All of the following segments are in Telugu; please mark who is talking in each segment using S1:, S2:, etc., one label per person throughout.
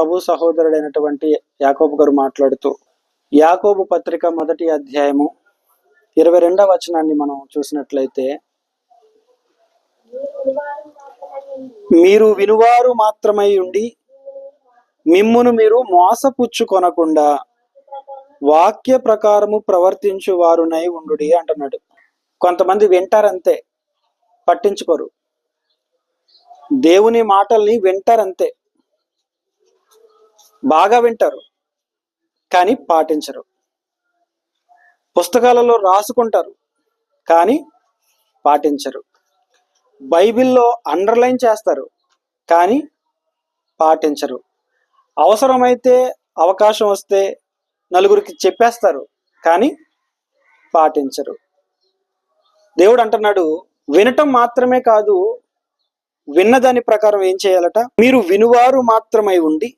S1: ప్రభు సహోదరుడైనటువంటి యాకోబు గారు మాట్లాడుతూ, యాకోబు పత్రిక 1వ అధ్యాయము 22వ వచనాన్ని మనం చూసినట్లయితే, మీరు వినువారు మాత్రమై ఉండి మిమ్మును మీరు మోసపుచ్చుకొనకుండా వాక్య ప్రకారము ప్రవర్తించు వారునై ఉండుడి అంటున్నాడు. కొంతమంది వింటారంతే, పట్టించుకోరు. దేవుని మాటల్ని వింటారంతే, బాగా వింటారు కానీ పాటించరు. పుస్తకాలలో రాసుకుంటారు కానీ పాటించరు. బైబిల్లో అండర్లైన్ చేస్తారు కానీ పాటించరు. అవసరమైతే అవకాశం వస్తే నలుగురికి చెప్పేస్తారు కానీ పాటించరు. దేవుడు అంటున్నాడు, వినటం మాత్రమే కాదు, విన్నదాని ప్రకారం ఏం చేయాలట? మీరు వినువారు మాత్రమై ఉండి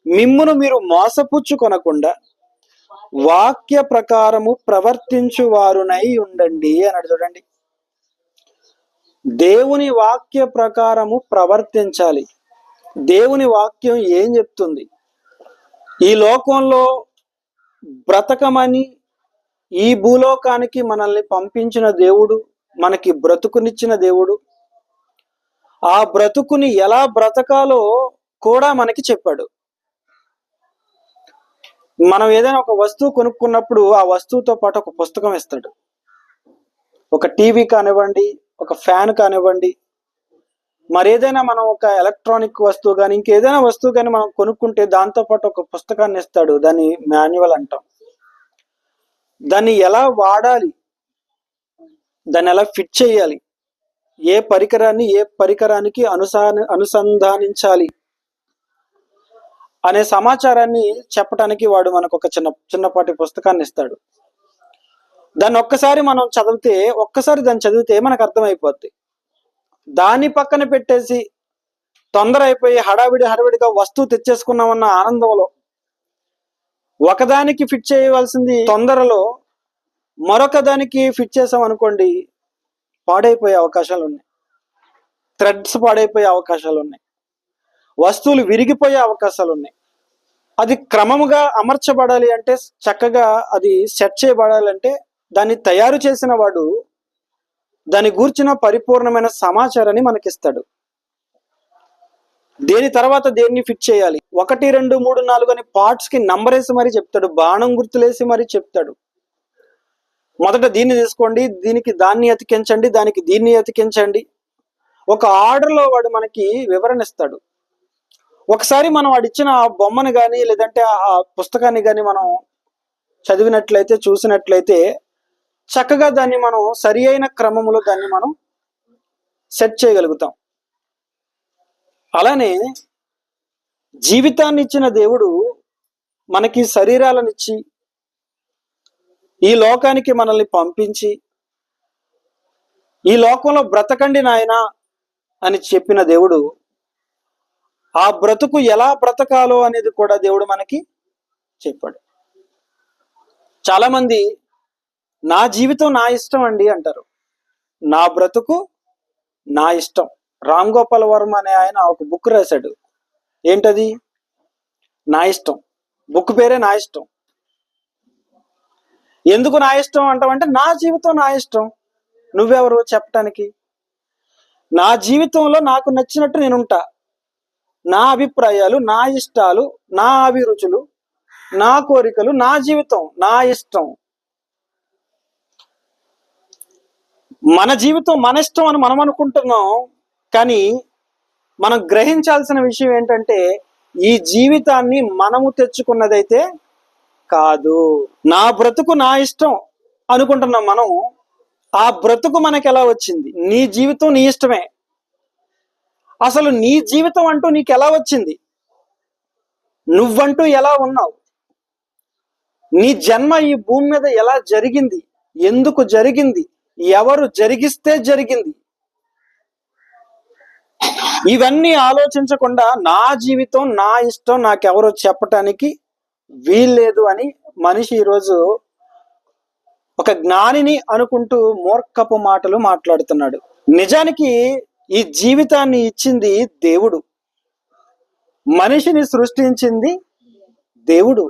S1: మిమ్మును మీరు మోసపుచ్చుకొనకుండా వాక్య ప్రకారము ప్రవర్తించు వారునై ఉండండి అన్నాడు. చూడండి, దేవుని వాక్య ప్రకారము ప్రవర్తించాలి. దేవుని వాక్యం ఏం చెప్తుంది? ఈ లోకంలో బ్రతకమని ఈ భూలోకానికి మనల్ని పంపించిన దేవుడు, మనకి బ్రతుకునిచ్చిన దేవుడు, ఆ బ్రతుకుని ఎలా బ్రతకాలో కూడా మనకి చెప్పాడు. మనం ఏదైనా ఒక వస్తువు కొనుక్కున్నప్పుడు ఆ వస్తువుతో పాటు ఒక పుస్తకం ఇస్తాడు. ఒక టీవీ కానివ్వండి, ఒక ఫ్యాన్ కానివ్వండి, మరేదైనా మనం ఒక ఎలక్ట్రానిక్ వస్తువు కానీ ఇంకేదైనా వస్తువు కానీ మనం కొనుక్కుంటే దాంతో పాటు ఒక పుస్తకాన్ని ఇస్తాడు. దాన్ని మాన్యువల్ అంటాం. దాన్ని ఎలా వాడాలి, దాన్ని ఎలా ఫిట్ చేయాలి, ఏ పరికరాన్ని ఏ పరికరానికి అనుసంధానించాలి అనే సమాచారాన్ని చెప్పడానికి వాడు మనకు ఒక చిన్నపాటి పుస్తకాన్ని ఇస్తాడు. దాన్ని ఒక్కసారి మనం చదివితే మనకు అర్థమైపోద్ది. దాన్ని పక్కన పెట్టేసి తొందర అయిపోయి హడావిడిగా వస్తువు తెచ్చేసుకున్నామన్న ఆనందంలో ఒకదానికి ఫిట్ చేయవలసింది తొందరలో మరొక దానికి ఫిట్ చేసాం అనుకోండి, పాడైపోయే అవకాశాలు ఉన్నాయి. థ్రెడ్స్ పాడైపోయే అవకాశాలు ఉన్నాయి. వస్తువులు విరిగిపోయే అవకాశాలు ఉన్నాయి. అది క్రమముగా అమర్చబడాలి అంటే, చక్కగా అది సెట్ చేయబడాలంటే దాన్ని తయారు చేసిన వాడు దాని గూర్చిన పరిపూర్ణమైన సమాచారాన్ని మనకిస్తాడు. దేని తర్వాత దేన్ని ఫిట్ చేయాలి, 1, 2, 3, 4 అని పార్ట్స్ కి నంబర్ వేసి మరీ చెప్తాడు. బాణం గుర్తులేసి మరీ చెప్తాడు. మొదట దీన్ని తీసుకోండి, దీనికి దాన్ని అతికించండి, దానికి దీన్ని అతికించండి. ఒక ఆర్డర్లో వాడు మనకి వివరణ ఇస్తాడు. ఒకసారి మనం వాడిచ్చిన ఆ బొమ్మను కానీ లేదంటే ఆ పుస్తకాన్ని కానీ మనం చదివినట్లయితే, చూసినట్లయితే చక్కగా దాన్ని మనం సరి అయిన క్రమంలో దాన్ని మనం సెట్ చేయగలుగుతాం. అలానే జీవితాన్ని ఇచ్చిన దేవుడు మనకి శరీరాలనిచ్చి ఈ లోకానికి మనల్ని పంపించి ఈ లోకంలో బ్రతకండి నాయనా అని చెప్పిన దేవుడు, ఆ బ్రతుకు ఎలా బ్రతకాలో అనేది కూడా దేవుడు మనకి చెప్పాడు. చాలా మంది నా జీవితం నా ఇష్టం అండి అంటారు. నా బ్రతుకు నా ఇష్టం. రామ్ గోపాల్ వర్మ అనే ఆయన ఒక బుక్ రాశాడు. ఏంటది? నా ఇష్టం. బుక్ పేరే నా ఇష్టం. ఎందుకు నా ఇష్టం అంటావంటే, నా జీవితం నా ఇష్టం, నువ్వెవరు చెప్పటానికి? నా జీవితంలో నాకు నచ్చినట్టు నేనుంటా. నా అభిప్రాయాలు, నా ఇష్టాలు, నా అభిరుచులు, నా కోరికలు, నా జీవితం, నా ఇష్టం. మన జీవితం మన ఇష్టం అని మనం అనుకుంటున్నాం, కానీ మనం గ్రహించాల్సిన విషయం ఏంటంటే, ఈ జీవితాన్ని మనము తెచ్చుకున్నదైతే కాదు. నా బ్రతుకు నా ఇష్టం అనుకుంటున్నాం మనం. ఆ బ్రతుకు మనకి ఎలా వచ్చింది? నీ జీవితం నీ ఇష్టమే. అసలు నీ జీవితం అంటూ నీకు ఎలా వచ్చింది? నువ్వంటూ ఎలా ఉన్నావు? నీ జన్మ ఈ భూమి మీద ఎలా జరిగింది? ఎందుకు జరిగింది? ఎవరు జరిగిస్తే జరిగింది? ఇవన్నీ ఆలోచించకుండా నా జీవితం నా ఇష్టం, నాకెవరో చెప్పటానికి వీల్లేదు అని మనిషి ఈరోజు ఒక జ్ఞానిని అనుకుంటూ మూర్ఖపు మాటలు మాట్లాడుతున్నాడు. నిజానికి ఈ జీవితాన్ని ఇచ్చింది దేవుడు. మనిషిని సృష్టించింది దేవుడు,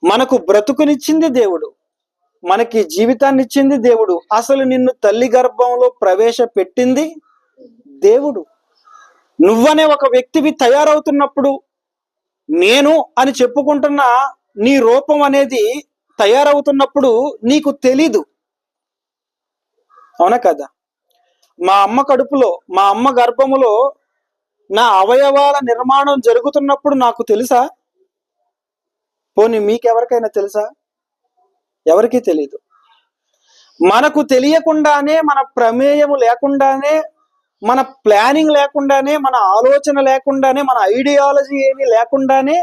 S1: మనకు బ్రతుకునిచ్చింది దేవుడు, మనకి జీవితాన్ని ఇచ్చింది దేవుడు, అసలు నిన్ను తల్లి గర్భంలో ప్రవేశపెట్టింది దేవుడు. నువ్వనే ఒక వ్యక్తివి తయారవుతున్నప్పుడు, నేను అని చెప్పుకుంటున్న నీ రూపం అనేది తయారవుతున్నప్పుడు నీకు తెలీదు, అవునా కదా? మా అమ్మ కడుపులో, మా అమ్మ గర్భములో నా అవయవాల నిర్మాణం జరుగుతున్నప్పుడు నాకు తెలుసా? పోనీ మీకెవరికైనా తెలుసా? ఎవరికీ తెలీదు. మనకు తెలియకుండానే, మన ప్రమేయము లేకుండానే, మన ప్లానింగ్ లేకుండానే, మన ఆలోచన లేకుండానే, మన ఐడియాలజీ ఏమీ లేకుండానే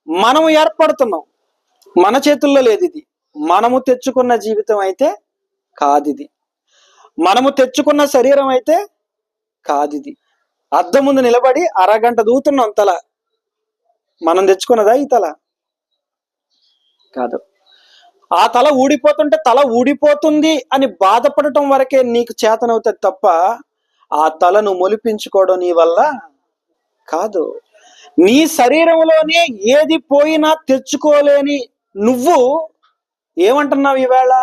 S1: మనము ఏర్పడుతున్నాం. మన చేతుల్లో లేదు ఇది. మనము తెచ్చుకున్న జీవితం అయితే కాదిది. మనము తెచ్చుకున్న శరీరం అయితే కాదిది. అద్దం ముందు నిలబడి అరగంట దూతున్నాం తల. మనం తెచ్చుకున్నదా ఈ తల? కాదు. ఆ తల ఊడిపోతుంటే తల ఊడిపోతుంది అని బాధపడటం వరకే నీకు చేతనవుతుంది తప్ప ఆ తలను మొలిపించుకోవడం నీ వల్ల కాదు. నీ శరీరంలోనే ఏది పోయినా తెచ్చుకోలేని నువ్వు ఏమంటున్నావు ఈవేళ?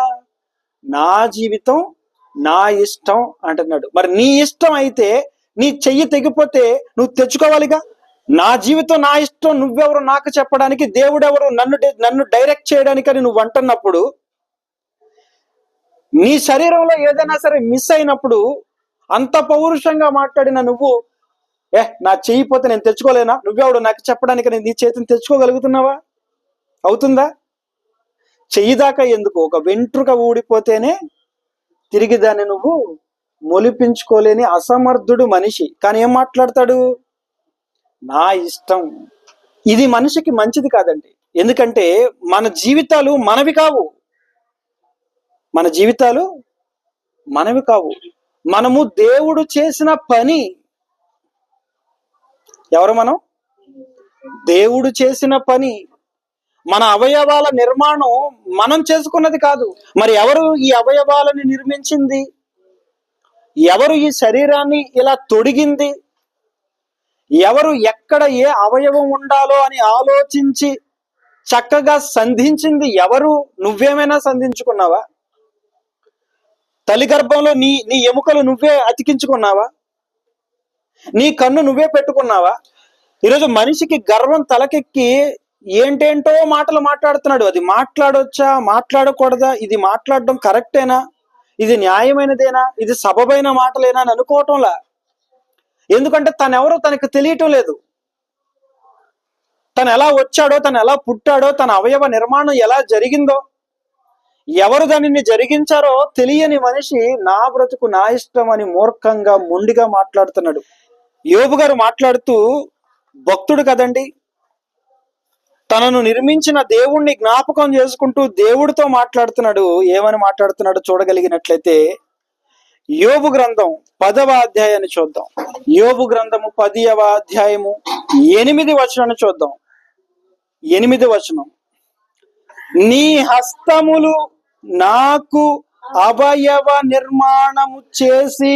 S1: నా జీవితం నా ఇష్టం అంటున్నాడు. మరి నీ ఇష్టం అయితే నీ చెయ్యి తెగిపోతే నువ్వు తెచ్చుకోవాలిగా. నా జీవితం నా ఇష్టం, నువ్వెవరు నాకు చెప్పడానికి, దేవుడెవరు నన్ను డైరెక్ట్ చేయడానికి అని నువ్వు అంటున్నప్పుడు, నీ శరీరంలో ఏదైనా సరే మిస్ అయినప్పుడు అంత పౌరుషంగా మాట్లాడిన నువ్వు నా చెయ్యి పోతే నేను తెచ్చుకోలేనా, నువ్వెవడు నాకు చెప్పడానికి, నీ చేతిని తెచ్చుకోగలుగుతున్నావా? అవుతుందా? చెయ్యి దాకా ఎందుకు, ఒక వెంట్రుక ఊడిపోతేనే తిరిగి దాన్ని నువ్వు మొలిపించుకోలేని అసమర్థుడు మనిషి. కానీ ఏం మాట్లాడతాడు? నా ఇష్టం. ఇది మనిషికి మంచిది కాదండి. ఎందుకంటే మన జీవితాలు మనవి కావు. మన జీవితాలు మనవి కావు. మనము దేవుడు చేసిన పని. ఎవరు మనం? దేవుడు చేసిన పని. మన అవయవాల నిర్మాణం మనం చేసుకున్నది కాదు. మరి ఎవరు ఈ అవయవాలను నిర్మించింది? ఎవరు ఈ శరీరాన్ని ఇలా తొడిగింది? ఎవరు ఎక్కడ ఏ అవయవం ఉండాలో అని ఆలోచించి చక్కగా సంధించింది ఎవరు? నువ్వేమైనా సంధించుకున్నావా? తల్లి గర్భంలో నీ ఎముకలు నువ్వే అతికించుకున్నావా? నీ కన్ను నువ్వే పెట్టుకున్నావా? ఈరోజు మనిషికి గర్వం తలకెక్కి ఏంటేంటో మాటలు మాట్లాడుతున్నాడు. అది మాట్లాడొచ్చా, మాట్లాడకూడదా, ఇది మాట్లాడడం కరెక్టేనా, ఇది న్యాయమైనదేనా, ఇది సబబైన మాటలేనా అని అనుకోవటంలా. ఎందుకంటే తనెవరో తనకు తెలియటం లేదు. తను ఎలా వచ్చాడో, తను ఎలా పుట్టాడో, తన అవయవ నిర్మాణం ఎలా జరిగిందో, ఎవరు దానిని జరిగించారో తెలియని మనిషి నా బ్రతుకు నా ఇష్టం అని మూర్ఖంగా మొండిగా మాట్లాడుతున్నాడు. యోబు గారు మాట్లాడుతూ, భక్తుడు కదండి, తనను నిర్మించిన దేవుణ్ణి జ్ఞాపకం చేసుకుంటూ దేవుడితో మాట్లాడుతున్నాడు. ఏమని మాట్లాడుతున్నాడు చూడగలిగినట్లయితే యోబు గ్రంథం 10వ అధ్యాయాన్ని చూద్దాం. యోబు గ్రంథము 10వ అధ్యాయము 8వ వచనాన్ని చూద్దాం. 8వ వచనం, నీ హస్తములు నాకు అవయవ నిర్మాణము చేసి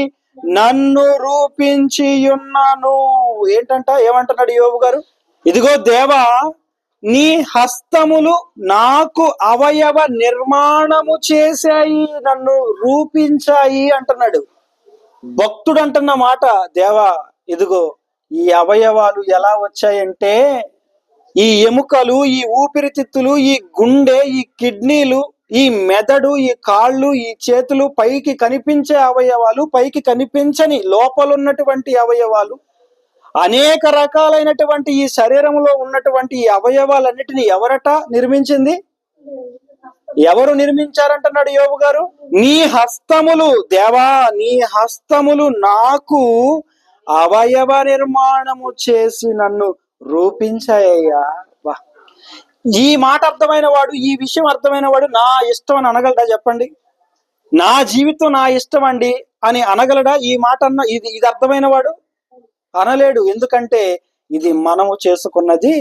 S1: నన్ను రూపించి ఉన్నాను. ఏంటంట? ఏమంటున్నాడు యోబు గారు? ఇదిగో దేవా, నీ హస్తములు నాకు అవయవ నిర్మాణము చేశాయి, నన్ను రూపించాయి అంటున్నాడు. భక్తుడు అంటున్న మాట, దేవా ఇదిగో ఈ అవయవాలు ఎలా వచ్చాయంటే, ఈ ఎముకలు, ఈ ఊపిరితిత్తులు, ఈ గుండె, ఈ కిడ్నీలు, ఈ మెదడు, ఈ కాళ్ళు, ఈ చేతులు, పైకి కనిపించే అవయవాలు, పైకి కనిపించని లోపలున్నటువంటి అవయవాలు, అనేక రకాలైనటువంటి ఈ శరీరంలో ఉన్నటువంటి ఈ అవయవాలన్నిటిని ఎవరట నిర్మించింది? ఎవరు నిర్మించారంటున్నాడు యోబు గారు? నీ హస్తములు, దేవా నీ హస్తములు నాకు అవయవ నిర్మాణము చేసి నన్ను రూపించాయ్యా. వా, ఈ మాట అర్థమైన వాడు, ఈ విషయం అర్థమైన వాడు నా ఇష్టం అని అనగలడా చెప్పండి? నా జీవితం నా ఇష్టం అండి అని అనగలడా? ఈ మాట అన్న ఇది అర్థమైన వాడు అనలేడు. ఎందుకంటే ఇది మనము చేసుకున్నది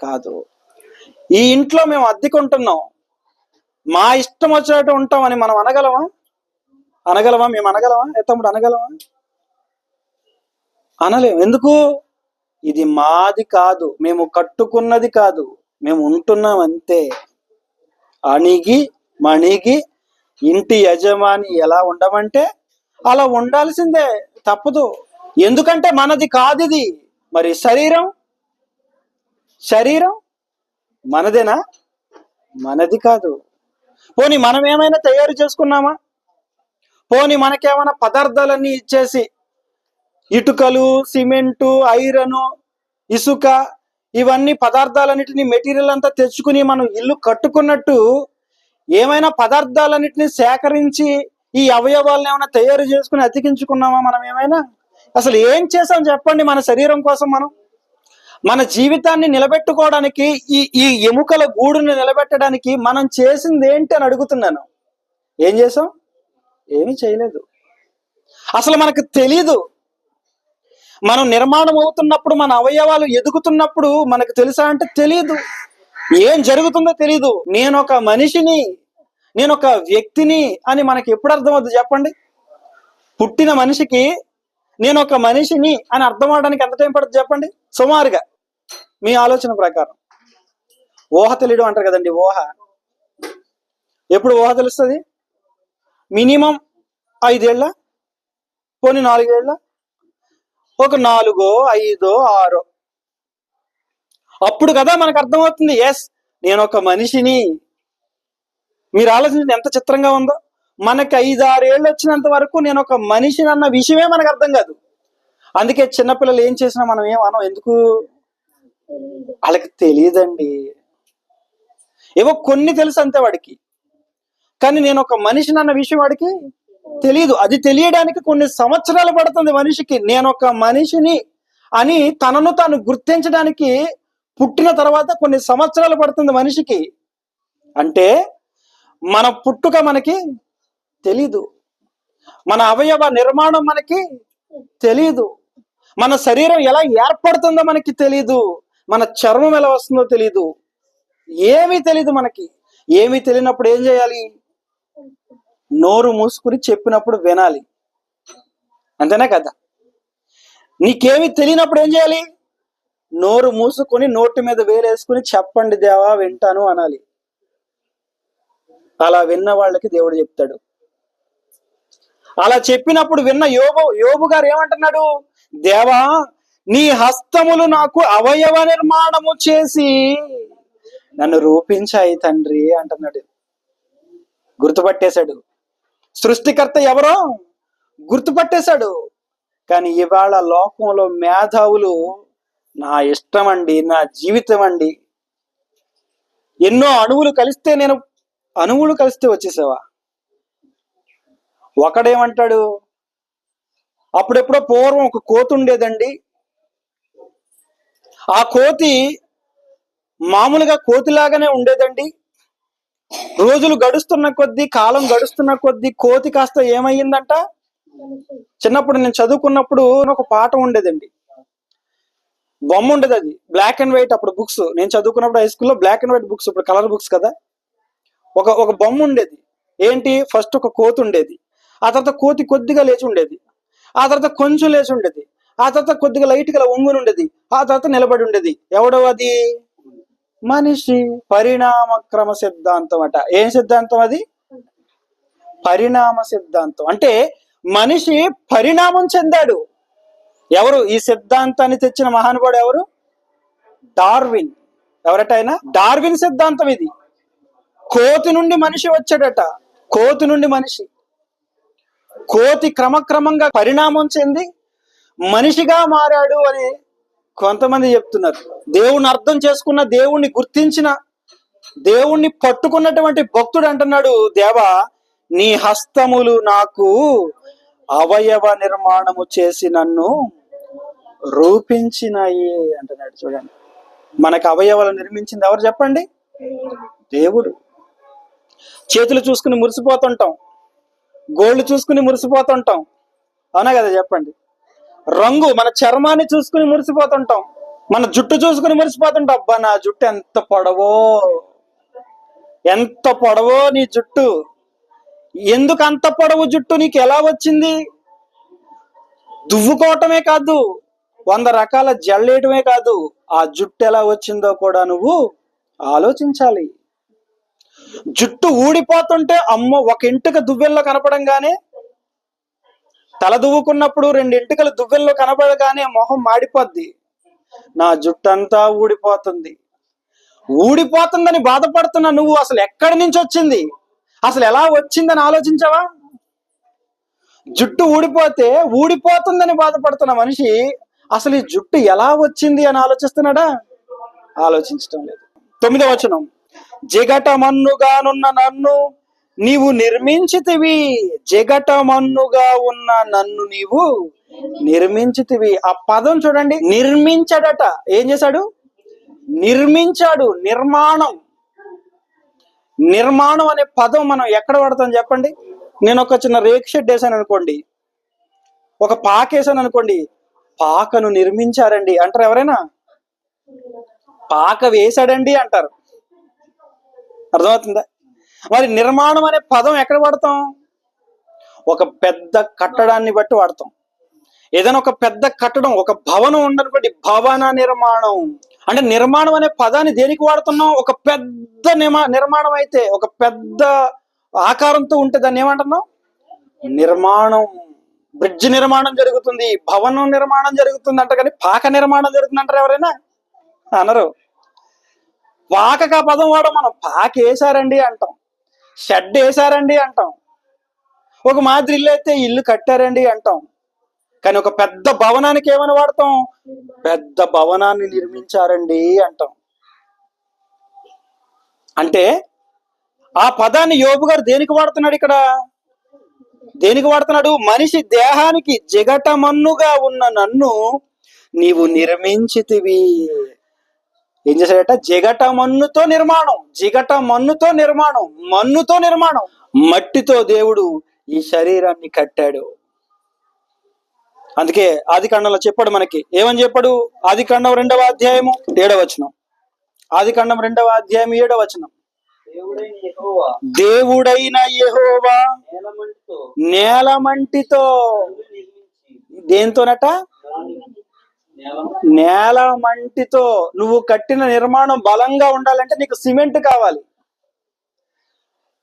S1: కాదు. ఈ ఇంట్లో మేము అద్దెకుంటున్నాం, మా ఇష్టం వచ్చినట్టు ఉంటాం అని మనం అనగలమా? మేము అనగలమా? తమ్ముడు అనగలమా? అనలేము. ఎందుకు? ఇది మాది కాదు, మేము కట్టుకున్నది కాదు, మేము ఉంటున్నాం అంతే. అణిగి మణిగి ఇంటి యజమాని ఎలా ఉండమంటే అలా ఉండాల్సిందే, తప్పదు. ఎందుకంటే మనది కాదు ఇది. మరి శరీరం మనదేనా? మనది కాదు. పోనీ మనం ఏమైనా తయారు చేసుకున్నామా? పోనీ మనకేమైనా పదార్థాలన్నీ ఇచ్చేసి ఇటుకలు, సిమెంటు, ఐరను, ఇసుక, ఇవన్నీ పదార్థాలన్నిటిని, మెటీరియల్ అంతా తెచ్చుకుని మనం ఇల్లు కట్టుకున్నట్టు ఏమైనా పదార్థాలన్నిటిని సేకరించి ఈ అవయవాలను ఏమైనా తయారు చేసుకుని అతికించుకున్నామా? మనం ఏమైనా అసలు ఏం చేసాం చెప్పండి? మన శరీరం కోసం మనం మన జీవితాన్ని నిలబెట్టుకోవడానికి, ఈ ఎముకల గూడుని నిలబెట్టడానికి మనం చేసింది ఏంటి అని అడుగుతున్నాను. ఏం చేసాం? ఏమీ చేయలేదు. అసలు మనకు తెలీదు. మనం నిర్మాణం అవుతున్నప్పుడు, మన అవయవాలు ఎదుగుతున్నప్పుడు మనకు తెలుసా అంటే తెలియదు. ఏం జరుగుతుందో తెలీదు. నేను ఒక మనిషిని, నేను ఒక వ్యక్తిని అని మనకి ఎప్పుడు అర్థమవుతుంది చెప్పండి? పుట్టిన మనిషికి నేను ఒక మనిషిని అని అర్థం అవడానికి ఎంత టైం పడుతుంది చెప్పండి? సుమారుగా మీ ఆలోచన ప్రకారం. ఊహ తెలియడం అంటారు కదండి. ఎప్పుడు ఊహ తెలుస్తుంది? మినిమం 5 ఏళ్ళ, పోనీ 4 ఏళ్ళ, ఒక 4, 5, 6 అప్పుడు కదా మనకు అర్థమవుతుంది, ఎస్ నేను ఒక మనిషిని. మీరు ఆలోచించండి ఎంత చిత్రంగా ఉందో. మనకి 5, 6 ఏళ్ళు వచ్చినంత వరకు నేను ఒక మనిషిని అన్న విషయమే మనకు అర్థం కాదు. అందుకే చిన్నపిల్లలు ఏం చేసినా మనం ఏమనం. ఎందుకు? వాళ్ళకి తెలియదండి. ఏవో కొన్ని తెలుసు అంతే వాడికి, కానీ నేను ఒక మనిషిని అన్న విషయం వాడికి తెలియదు. అది తెలియడానికి కొన్ని సంవత్సరాలు పడుతుంది మనిషికి. నేను ఒక మనిషిని అని తనను తాను గుర్తించడానికి పుట్టిన తర్వాత కొన్ని సంవత్సరాలు పడుతుంది మనిషికి. అంటే మన పుట్టుక మనకి తెలీదు, మన అవయవ నిర్మాణం మనకి తెలీదు, మన శరీరం ఎలా ఏర్పడుతుందో మనకి తెలీదు, మన చర్మం ఎలా వస్తుందో తెలీదు, ఏమీ తెలీదు మనకి. ఏమీ తెలియనప్పుడు ఏం చేయాలి? నోరు మూసుకుని చెప్పినప్పుడు వినాలి, అంతేనా కదా? నీకేమీ తెలియనప్పుడు ఏం చేయాలి? నోరు మూసుకొని నోటి మీద వేలేసుకుని చెప్పండి దేవా వింటాను అనాలి. అలా విన్న వాళ్ళకి దేవుడు చెప్తాడు. అలా చెప్పినప్పుడు విన్న యోబు గారు ఏమంటున్నాడు? దేవా నీ హస్తములు నాకు అవయవ నిర్మాణము చేసి నన్ను రూపించాయి తండ్రి అంటున్నాడు. గుర్తుపట్టేశాడు. సృష్టికర్త ఎవరో గుర్తుపట్టేశాడు. కానీ ఇవాళ లోకంలో మేధావులు నా ఇష్టం అండి, నా జీవితం అండి, ఎన్నో అణువులు కలిస్తే వచ్చేసావా? ఒకడేమంటాడు, అప్పుడెప్పుడో పూర్వం ఒక కోతి ఉండేదండి, ఆ కోతి మామూలుగా కోతిలాగానే ఉండేదండి. రోజులు గడుస్తున్న కొద్దీ, కాలం గడుస్తున్న కొద్దీ కోతి కాస్త ఏమయ్యిందంట. చిన్నప్పుడు నేను చదువుకున్నప్పుడు ఒక పాట ఉండేదండి, బొమ్మ ఉండేది, అది బ్లాక్ అండ్ వైట్. అప్పుడు బుక్స్ నేను చదువుకున్నప్పుడు హై స్కూల్లో బ్లాక్ అండ్ వైట్ బుక్స్, ఇప్పుడు కలర్ బుక్స్ కదా. ఒక బొమ్మ ఉండేది. ఏంటి? ఫస్ట్ ఒక కోతి ఉండేది, ఆ తర్వాత కోతి కొద్దిగా లేచి ఉండేది, ఆ తర్వాత కొంచెం లేచి ఉండేది, ఆ తర్వాత కొద్దిగా లైట్ గా ఒంగుని ఉండేది, ఆ తర్వాత నిలబడి ఉండేది. ఎవడో అది? మనిషి. పరిణామ క్రమ సిద్ధాంతం అట. ఏం సిద్ధాంతం అది? పరిణామ సిద్ధాంతం. అంటే మనిషి పరిణామం చెందాడు. ఎవరు ఈ సిద్ధాంతాన్ని తెచ్చిన మహానుభావుడు? ఎవరు? డార్విన్. ఎవరట ఆయన? డార్విన్ సిద్ధాంతం ఇది. కోతి నుండి మనిషి వచ్చాడట. కోతి నుండి మనిషి. కోతి క్రమక్రమంగా పరిణామం చెంది మనిషిగా మారాడు అని కొంతమంది చెప్తున్నారు. దేవుణ్ణి అర్థం చేసుకున్న, దేవుణ్ణి గుర్తించిన, దేవుణ్ణి పట్టుకున్నటువంటి భక్తుడు అంటున్నాడు, దేవా నీ హస్తములు నాకు అవయవ నిర్మాణము చేసి నన్ను రూపించినాయి అంటున్నాడు. చూడండి, మనకు అవయవాలు నిర్మించింది ఎవరు చెప్పండి? దేవుడు. చేతులు చూసుకుని మురిసిపోతుంటాం, గోళ్ళు చూసుకుని మురిసిపోతుంటాం, అవునా కదా చెప్పండి? రంగు, మన చర్మాన్ని చూసుకుని మురిసిపోతుంటాం, మన జుట్టు చూసుకుని మురిసిపోతుంటాం. అబ్బా నా జుట్టు ఎంత పొడవో నీ జుట్టు, ఎందుకు అంత పొడవు జుట్టు నీకు ఎలా వచ్చింది? దువ్వుకోవటమే కాదు, 100 రకాల జల్లేయటమే కాదు, ఆ జుట్టు ఎలా వచ్చిందో కూడా నువ్వు ఆలోచించాలి. జుట్టు ఊడిపోతుంటే అమ్మో, ఒక ఎంటుక దువ్వెల్లో కనపడంగానే, తల దువ్వుకున్నప్పుడు 2 ఎంటుకలు దువ్వెల్లో కనపడగానే మొహం మాడిపోద్ది. నా జుట్టు అంతా ఊడిపోతుంది. ఊడిపోతుందని బాధపడుతున్న నువ్వు అసలు ఎక్కడి నుంచి వచ్చింది, అసలు ఎలా వచ్చిందని ఆలోచించావా? జుట్టు ఊడిపోతే ఊడిపోతుందని బాధపడుతున్న మనిషి అసలు ఈ జుట్టు ఎలా వచ్చింది అని ఆలోచిస్తున్నాడా? ఆలోచించటం లేదు. 9వ వచనం, జిగటమన్నుగానున్న నన్ను నీవు నిర్మించితివి. జిగటమన్నుగా ఉన్న నన్ను నీవు నిర్మించితివి. ఆ పదం చూడండి, నిర్మించాడట. ఏం చేశాడు? నిర్మించాడు. నిర్మాణం. నిర్మాణం అనే పదం మనం ఎక్కడ వాడతాం చెప్పండి? నేను ఒక చిన్న రేక్ షెడ్ వేసాను అనుకోండి, ఒక పాక వేసాను అనుకోండి, పాకను నిర్మించారండి అంటారు ఎవరైనా? పాక వేశాడండి అంటారు. అర్థమవుతుందా? మరి నిర్మాణం అనే పదం ఎక్కడ వాడతాం? ఒక పెద్ద కట్టడాన్ని బట్టి వాడతాం. ఏదైనా ఒక పెద్ద కట్టడం, ఒక భవనం ఉండనుకోండి, భవన నిర్మాణం అంటే నిర్మాణం అనే పదాన్ని దేనికి వాడుతున్నాం? ఒక పెద్ద నిర్మాణం అయితే, ఒక పెద్ద ఆకారంతో ఉంటే దాన్ని ఏమంటున్నాం? నిర్మాణం. బ్రిడ్జ్ నిర్మాణం జరుగుతుంది, భవనం నిర్మాణం జరుగుతుంది అంట, కానీ పాక నిర్మాణం జరుగుతుంది అంటారు ఎవరైనా? అనరు. పాకకు ఆ పదం వాడం మనం. పాక వేసారండి అంటాం, షెడ్ వేసారండి అంటాం, ఒక మాదిరి ఇల్లు అయితే ఇల్లు కట్టారండి అంటాం. కానీ ఒక పెద్ద భవనానికి ఏమని వాడతాం? పెద్ద భవనాన్ని నిర్మించారండి అంటాం. అంటే ఆ పదాన్ని యోబు గారు దేనికి వాడుతున్నాడు ఇక్కడ? దేనికి వాడుతున్నాడు? మనిషి దేహానికి జిగటమన్నుగా ఉన్న నన్ను నీవు నిర్మించితివి. ఏం చేశాడట? జిగటమన్నుతో నిర్మాణం. జిగటమన్నుతో నిర్మాణం, మన్నుతో నిర్మాణం. మట్టితో దేవుడు ఈ శరీరాన్ని కట్టాడు. అందుకే ఆదికాండంలో చెప్పాడు మనకి. ఏమని చెప్పాడు? ఆదికాండం 2వ అధ్యాయము 7వ వచనం. ఆదికాండం 2వ అధ్యాయం 7వ వచనం. దేవుడైన యెహోవా నేలమంటితో, దేంతోనట? నేలమంటితో. నువ్వు కట్టిన నిర్మాణం బలంగా ఉండాలంటే నీకు సిమెంట్ కావాలి.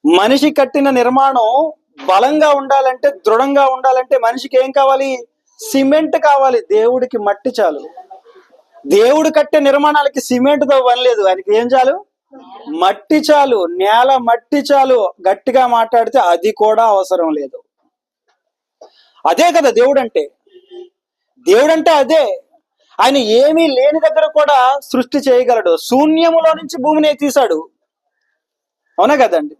S1: మనిషి కట్టిన నిర్మాణం బలంగా ఉండాలంటే, దృఢంగా ఉండాలంటే మనిషికి ఏం కావాలి? సిమెంట్ కావాలి. దేవుడికి మట్టి చాలు. దేవుడు కట్టే నిర్మాణాలకి సిమెంట్తో పని లేదు. ఆయనకి ఏం చాలు? మట్టి చాలు. నేల మట్టి చాలు. గట్టిగా మాట్లాడితే అది కూడా అవసరం లేదు. అదే కదా దేవుడు అంటే. దేవుడు అంటే అదే. ఆయన ఏమీ లేని దగ్గర కూడా సృష్టి చేయగలడు. శూన్యములో నుంచి భూమిని తీశాడు. అవునా కదండి?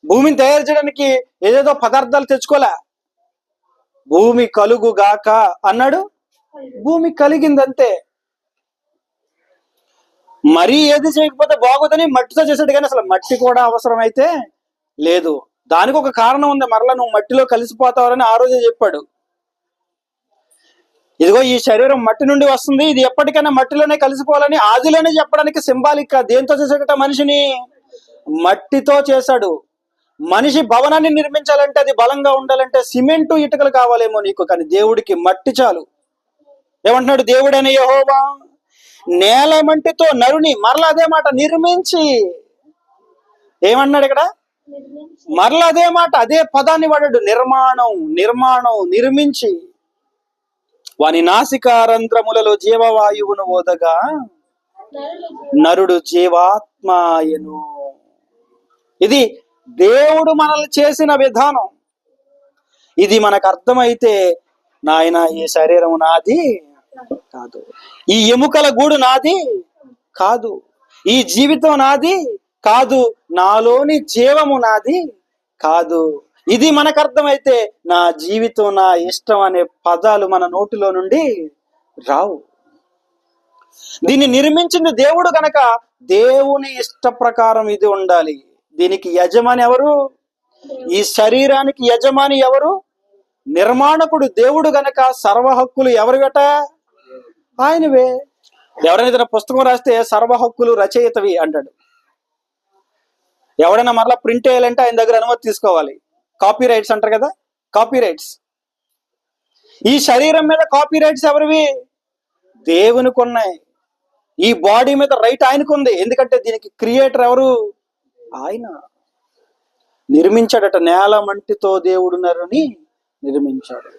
S1: భూమిని తయారు చేయడానికి ఏదేదో పదార్థాలు తెచ్చుకోలే. భూమి కలుగుగాక అన్నాడు, భూమి కలిగిందంతే. మరీ ఏది చేయకపోతే బాగోదని మట్టితో చేశాడు, కానీ అసలు మట్టి కూడా అవసరం అయితే లేదు. దానికి ఒక కారణం ఉంది. మరలా నువ్వు మట్టిలో కలిసిపోతావని ఆ రోజే చెప్పాడు. ఇదిగో ఈ శరీరం మట్టి నుండి వస్తుంది, ఇది ఎప్పటికైనా మట్టిలోనే కలిసిపోవాలని ఆదిలోనే చెప్పడానికి సింబాలిక్. దేంతో చేశాడట? మనిషిని మట్టితో చేశాడు. మనిషి భవనాన్ని నిర్మించాలంటే, అది బలంగా ఉండాలంటే సిమెంటు ఇటుకలు కావాలేమో నీకు, కానీ దేవుడికి మట్టి చాలు. ఏమంటున్నాడు? దేవుడైన యెహోవా నేలమంటితో నరుని, మరలా అదే మాట, నిర్మించి. ఏమన్నాడు ఇక్కడ? మరలా అదే మాట, అదే పదాన్ని వాడాడు. నిర్మాణం, నిర్మాణం, నిర్మించి. వాని నాసికారంధ్రములలో జీవవాయువును ఓదగా నరుడు జీవాత్మాయను. ఇది దేవుడు మనల్ని చేసిన విధానం. ఇది మనకు అర్థమైతే, నాయన ఈ శరీరం నాది కాదు, ఈ ఎముకల గూడు నాది కాదు, ఈ జీవితం నాది కాదు, నాలోని జీవము నాది కాదు, ఇది మనకు అర్థమైతే నా జీవితం, నా ఇష్టం అనే పదాలు మన నోటిలో నుండి రావు. దీన్ని నిర్మించింది దేవుడు గనక దేవుని ఇష్ట ప్రకారం ఇది ఉండాలి. దీనికి యజమాని ఎవరు? ఈ శరీరానికి యజమాని ఎవరు? నిర్మాణకుడు దేవుడు గనక సర్వ హక్కులు ఎవరివట? ఆయనవే. ఎవరైనా ఏదైనా పుస్తకం రాస్తే సర్వ హక్కులు రచయితవి అంటాడు. ఎవడైనా మరలా ప్రింట్ వేయాలంటే ఆయన దగ్గర అనుమతి తీసుకోవాలి. కాపీ రైట్స్ అంటారు కదా, కాపీ రైట్స్. ఈ శరీరం మీద కాపీ రైట్స్ ఎవరివి? దేవునికి ఉన్నాయి. ఈ బాడీ మీద రైట్ ఆయనకు ఉంది. ఎందుకంటే దీనికి క్రియేటర్ ఎవరు? ఆయన నిర్మించాడట. నేల మంటితో దేవుడు నరుని నిర్మించాడు.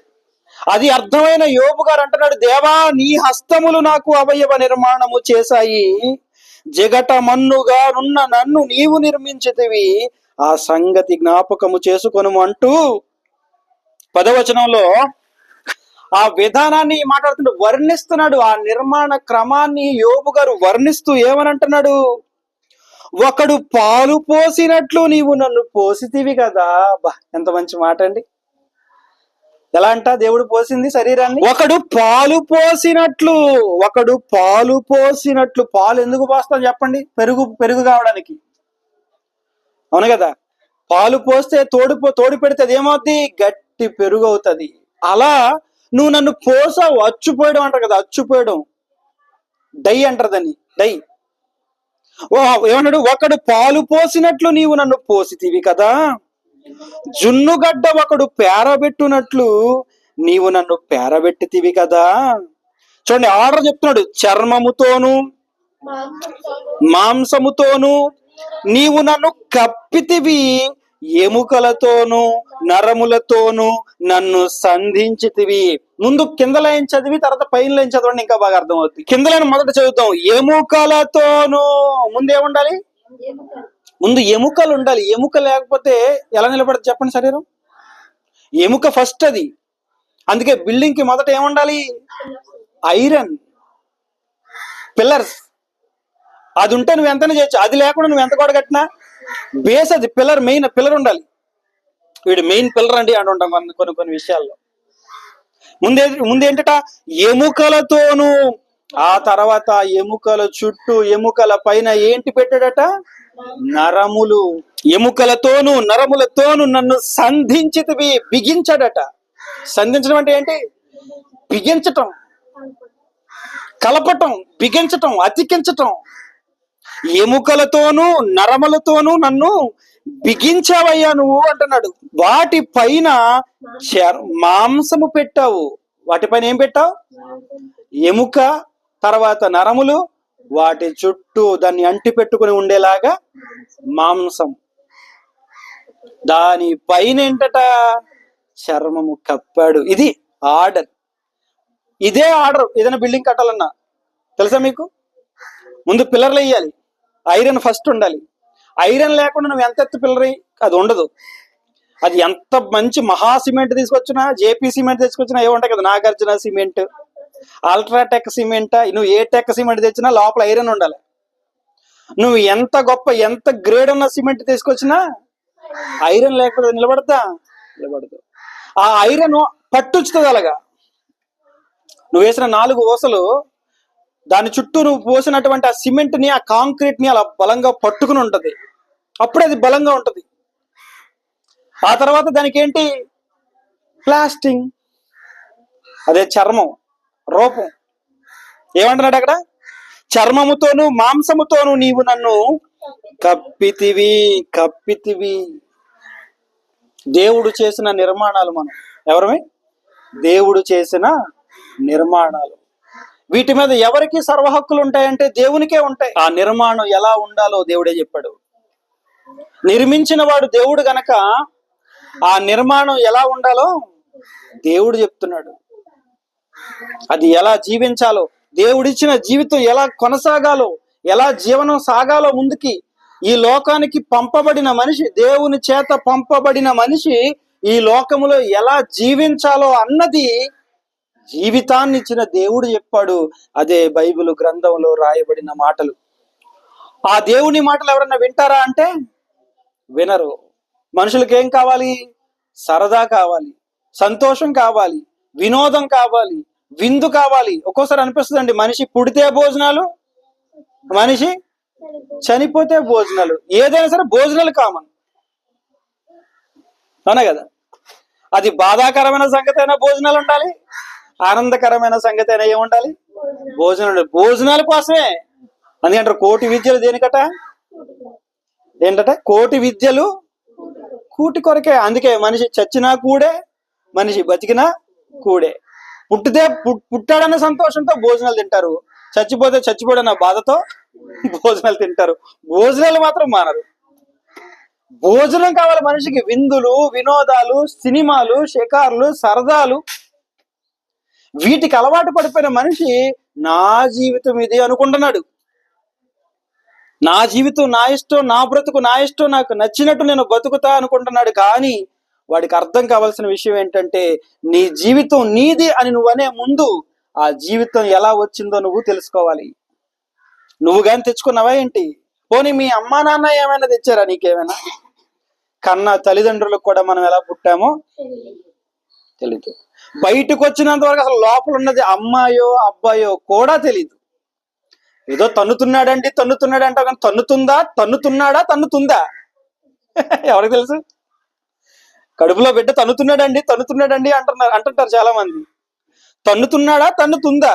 S1: అది అర్థమైన యోబు గారు అంటున్నాడు, దేవా నీ హస్తములు నాకు అవయవ నిర్మాణము చేశాయి, జగట మన్నుగా నున్న నన్ను నీవు నిర్మించితివి, ఆ సంగతి జ్ఞాపకము చేసుకొనుము అంటూ 10వ వచనంలో ఆ విధానాన్ని మాట్లాడుతుంటూ వర్ణిస్తున్నాడు. ఆ నిర్మాణ క్రమాన్ని యోబు గారు వర్ణిస్తూ ఏమనంటున్నాడు? ఒకడు పాలు పోసినట్లు నీవు నన్ను పోసితివి కదా. బా, ఎంత మంచి మాట అండి. ఎలా అంట దేవుడు పోసింది శరీరాన్ని? ఒకడు పాలు పోసినట్లు. ఒకడు పాలు పోసినట్లు. పాలు ఎందుకు పోస్తాం చెప్పండి? పెరుగు కావడానికి, అవును కదా. పాలు పోస్తే తోడు పెడితే అది ఏమవుద్ది? గట్టి పెరుగు అవుతుంది. అలా నువ్వు నన్ను పోసావు. అచ్చుపోయడం అంటారు కదా, అచ్చుపోయడం, డై అంటారు దాన్ని, డై. ఏమన్నాడు? ఒకడు పాలు పోసినట్లు నీవు నన్ను పోసితివి కదా, జున్నుగడ్డ ఒకడు పేరబెట్టునట్లు నీవు నన్ను పేరబెట్టితివి కదా. చూడండి, ఆర్డర్ చెప్తున్నాడు. చర్మముతోను మాంసముతోను నీవు నన్ను కప్పితివి, ఎముకలతోను నరములతోను నన్ను సంధించితివి. ముందు కింద లైన్ చదివి తర్వాత పైన లైన్ చదవండి, ఇంకా బాగా అర్థమవుతుంది. కింద లైన్ మొదట చదువుతాం. ఎముకలతోను. ముందు ఏముండాలి? ముందు ఎముకలు ఉండాలి. ఎముక లేకపోతే ఎలా నిలబడదు చెప్పండి శరీరం? ఎముక ఫస్ట్ అది. అందుకే బిల్డింగ్ కి మొదట ఏముండాలి? Iron pillars. అది ఉంటే నువ్వు ఎంతనే చేయొచ్చు. అది లేకుండా నువ్వు ఎంత కూడా కట్టినా బేస్ అది. పిల్లర్, మెయిన్ పిల్లర్ ఉండాలి. వీడు మెయిన్ పిల్లర్ అండి అంటుంటాం కొన్ని విషయాల్లో. ముందేంటట? ఎముకలతోను. ఆ తర్వాత ఎముకల చుట్టూ, ఎముకల పైన ఏంటి పెట్టాడట? నరములు. ఎముకలతోను నరములతోను నన్ను సంధించితివి. బిగించాడట. సంధించడం అంటే ఏంటి? బిగించటం, కలపటం, బిగించటం, అతికించటం. ఎముకలతోను నరములతోను నన్ను బిగించావయ్యా నువ్వు అంటున్నాడు. వాటి పైన మాంసము పెట్టావు. వాటిపైన ఏం పెట్టావు? ఎముక, తర్వాత నరములు, వాటి చుట్టూ దాన్ని అంటి పెట్టుకుని ఉండేలాగా మాంసం. దాని పైన ఏంటట? చర్మము కప్పాడు. ఇది ఆర్డర్. ఇదే ఆర్డర్ ఏదైనా బిల్డింగ్ కట్టాలన్నా. తెలుసా మీకు? ముందు పిల్లర్లు వేయాలి. ఐరన్ ఫస్ట్ ఉండాలి. ఐరన్ లేకుండా నువ్వు ఎంత ఎత్తు పిల్లర్ అది ఉండదు. అది ఎంత మంచి మహా సిమెంట్ తీసుకొచ్చినా, జేపీ సిమెంట్ తీసుకొచ్చినా ఏముంటాయి కదా, నాగార్జున సిమెంట్, అల్ట్రాటెక్ సిమెంట్, నువ్వు ఏ టెక్ సిమెంట్ తెచ్చినా లోపల ఐరన్ ఉండాలి. నువ్వు ఎంత గొప్ప, ఎంత గ్రేడ్ ఉన్న సిమెంట్ తీసుకొచ్చినా ఐరన్ లేకపోతే నిలబడతా? నిలబడదు. ఆ ఐరన్ పట్టుచుతుంది. అలాగా నువ్వు వేసిన 4 ఊసలు దాని చుట్టూ నువ్వు పోసినటువంటి ఆ సిమెంట్ ని, ఆ కాంక్రీట్ ని అలా బలంగా పట్టుకుని ఉంటది. అప్పుడే అది బలంగా ఉంటది. ఆ తర్వాత దానికి ఏంటి? ప్లాస్టింగ్. అదే చర్మం, రూపం. ఏమంటున్నాడు అక్కడ? చర్మముతోను మాంసముతోను నీవు నన్ను కప్పితివి. కప్పితివి. దేవుడు చేసిన నిర్మాణాలు మనం. ఎవరమే? దేవుడు చేసిన నిర్మాణాలు. వీటి మీద ఎవరికి సర్వ హక్కులు ఉంటాయంటే దేవునికే ఉంటాయి. ఆ నిర్మాణం ఎలా ఉండాలో దేవుడే చెప్పాడు. నిర్మించిన వాడు దేవుడు గనక ఆ నిర్మాణం ఎలా ఉండాలో దేవుడు చెప్తున్నాడు. అది ఎలా జీవించాలో, దేవుడిచ్చిన జీవితం ఎలా కొనసాగాలో, ఎలా జీవనం సాగాలో ముందుకి, ఈ లోకానికి పంపబడిన మనిషి, దేవుని చేత పంపబడిన మనిషి ఈ లోకములో ఎలా జీవించాలో అన్నది జీవితాన్ని ఇచ్చిన దేవుడు చెప్పాడు. అదే బైబిల్ గ్రంథంలో రాయబడిన మాటలు. ఆ దేవుని మాటలు ఎవరన్నా వింటారా అంటే వినరు. మనుషులకి ఏం కావాలి? సరదా కావాలి, సంతోషం కావాలి, వినోదం కావాలి, విందు కావాలి. ఒక్కోసారి అనిపిస్తుందండి, మనిషి పుడితే భోజనాలు, మనిషి చనిపోతే భోజనాలు. ఏదైనా సరే భోజనాలు కామన్, అవునా కదా? అది బాధాకరమైన సంగతి అయినా భోజనాలు ఉండాలి, ఆనందకరమైన సంగతి అయినా ఏముండాలి? భోజనాలు. భోజనాల కోసమే. అందుకంటారు కోటి విద్యలు దేనికట? ఏంటట? కోటి విద్యలు కూటి కొరకే. అందుకే మనిషి చచ్చినా కూడే, మనిషి బతికినా కూడే. పుట్టాడన్న సంతోషంతో భోజనాలు తింటారు, చచ్చిపోడన్న బాధతో భోజనాలు తింటారు. భోజనాలు మాత్రం మానరు. భోజనం కావాలి మనిషికి. విందులు, వినోదాలు, సినిమాలు, షికార్లు, సరదాలు, వీటికి అలవాటు పడిపోయిన మనిషి నా జీవితం ఇది అనుకుంటున్నాడు. నా జీవితం నా ఇష్టం, నా బ్రతుకు నా ఇష్టం, నాకు నచ్చినట్టు నేను బతుకుతా అనుకుంటున్నాడు. కానీ వాడికి అర్థం కావాల్సిన విషయం ఏంటంటే, నీ జీవితం నీది అని నువ్వు అనే ముందు ఆ జీవితం ఎలా వచ్చిందో నువ్వు తెలుసుకోవాలి. నువ్వు కానీ తెచ్చుకున్నావా ఏంటి? పోనీ మీ అమ్మా నాన్న ఏమైనా తెచ్చారా నీకేమైనా? కన్నా తల్లిదండ్రులకు కూడా మనం ఎలా పుట్టామో తెలీదు. బయటకు వచ్చినంత వరకు అసలు లోపల ఉన్నది అమ్మాయో అబ్బాయో కూడా తెలీదు. ఏదో తన్నుతున్నాడంటే కానీ తన్నుతున్నాడా ఎవరికి తెలుసు? కడుపులో బిడ్డ తన్నుతున్నాడండి అంటుంటారు చాలా మంది. తన్నుతుందా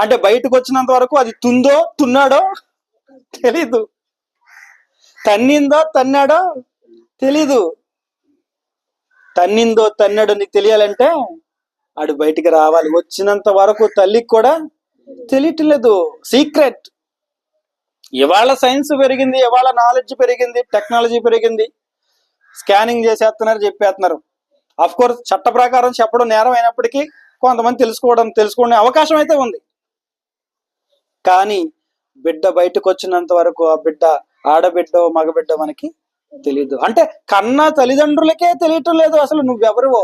S1: అంటే బయటకు వచ్చినంత వరకు అది తున్నాడో తెలీదు, తన్నాడో తెలీదు. తన్నాడో నీకు తెలియాలంటే ఆడు బయటికి రావాలి. వచ్చినంత వరకు తల్లికి కూడా తెలియట్లేదు, సీక్రెట్. ఇవాళ సైన్స్ పెరిగింది, ఇవాళ నాలెడ్జ్ పెరిగింది, టెక్నాలజీ పెరిగింది, స్కానింగ్ చేసేస్తున్నారు, చెప్పేస్తున్నారు. అఫ్ కోర్స్ చట్ట ప్రకారం చెప్పడం నేరం అయినప్పటికీ కొంతమంది తెలుసుకునే అవకాశం అయితే ఉంది. కానీ బిడ్డ బయటకు వచ్చినంత వరకు ఆ బిడ్డ ఆడబిడ్డ మగబిడ్డ మనకి తెలీదు. అంటే కన్నా తల్లిదండ్రులకే తెలియటం లేదు అసలు నువ్వెవరివో.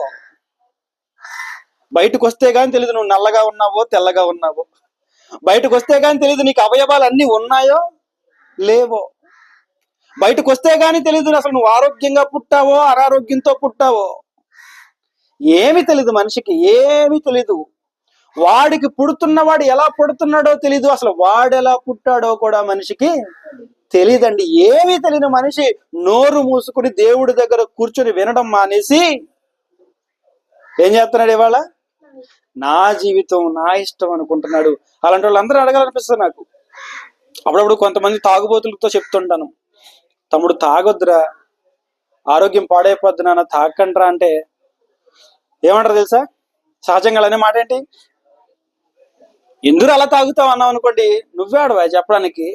S1: బయటకు వస్తే గాని తెలీదు నువ్వు నల్లగా ఉన్నావో తెల్లగా ఉన్నావో. బయటకు వస్తే గాని తెలీదు నీకు అవయవాలు అన్ని ఉన్నాయో లేవో. బయటకు వస్తే గాని తెలీదు అసలు నువ్వు ఆరోగ్యంగా పుట్టావో అనారోగ్యంతో పుట్టావో. ఏమి తెలీదు మనిషికి, ఏమి తెలీదు. వాడికి పుడుతున్నవాడు ఎలా పుడుతున్నాడో తెలీదు, అసలు వాడు ఎలా పుట్టాడో కూడా మనిషికి తెలీదండి. ఏమీ తెలియని మనిషి నోరు మూసుకుని దేవుడి దగ్గర కూర్చొని వినడం మానేసి ఏం చేస్తున్నాడు? ఇవాళ నా జీవితం నా ఇష్టం అనుకుంటున్నాడు. అలాంటి వాళ్ళందరూ అడగాలనిపిస్తుంది నాకు. అప్పుడప్పుడు కొంతమంది తాగుబోతులతో చెప్తుంటాను, తమ్ముడు తాగొద్దురా, ఆరోగ్యం పాడైపోద్దు నాన్న, తాగకండ్రా అంటే ఏమంటారు తెలుసా? సహజంగా అనే మాట ఏంటి? ఎందుకు అలా తాగుతావు అన్నావు అనుకోండి, నువ్వే ఆడవా చెప్పడానికి.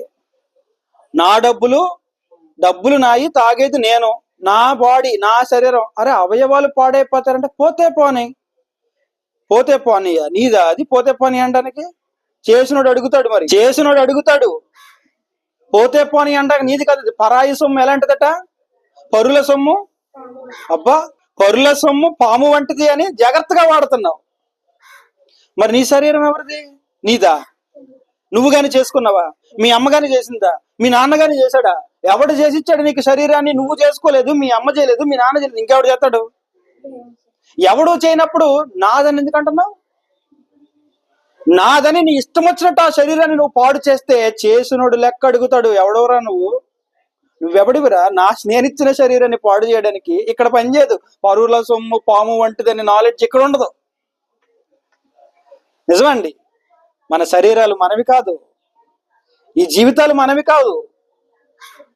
S1: నా డబ్బులు నాయి, తాగేది నేను, నా బాడీ నా శరీరం. అరే అవయవాలు పాడైపోతారంటే పోతే పోనీ నీదా అది పోతే పోనీ అనడానికి? చేసినోడు అడుగుతాడు పోతే పోనీ అంటాక నీది కాదు. పరాయి సొమ్ము ఎలాంటిదట? పరుల సొమ్ము. అబ్బా, పరుల సొమ్ము పాము వంటిది అని జాగ్రత్తగా వాడుతున్నావు. మరి నీ శరీరం ఎవరిది? నీదా? నువ్వు గాని చేసుకున్నావా? మీ అమ్మగాని చేసిందా? మీ నాన్నగాని చేశాడా? ఎవడు చేసిచ్చాడు నీకు శరీరాన్ని? నువ్వు చేసుకోలేదు, మీ అమ్మ చేయలేదు, మీ నాన్న చేయలేదు, ఇంకెవడు చేస్తాడు? ఎవడు చేయనప్పుడు నాదని ఎందుకు అంటున్నావు? నాదని నీ ఇష్టం వచ్చినట్టు ఆ శరీరాన్ని నువ్వు పాడు చేస్తే చేసినోడు లెక్క అడుగుతాడు. ఎవడవరా నువ్వెవడివిరా? నేనిచ్చిన శరీరాన్ని పాడు చేయడానికి. ఇక్కడ పనిచేయదు. పరువుల సొమ్ము పాము వంటిదని నాలెడ్జ్ ఇక్కడ ఉండదు. నిజమండి, మన శరీరాలు మనవి కాదు, ఈ జీవితాలు మనవి కాదు.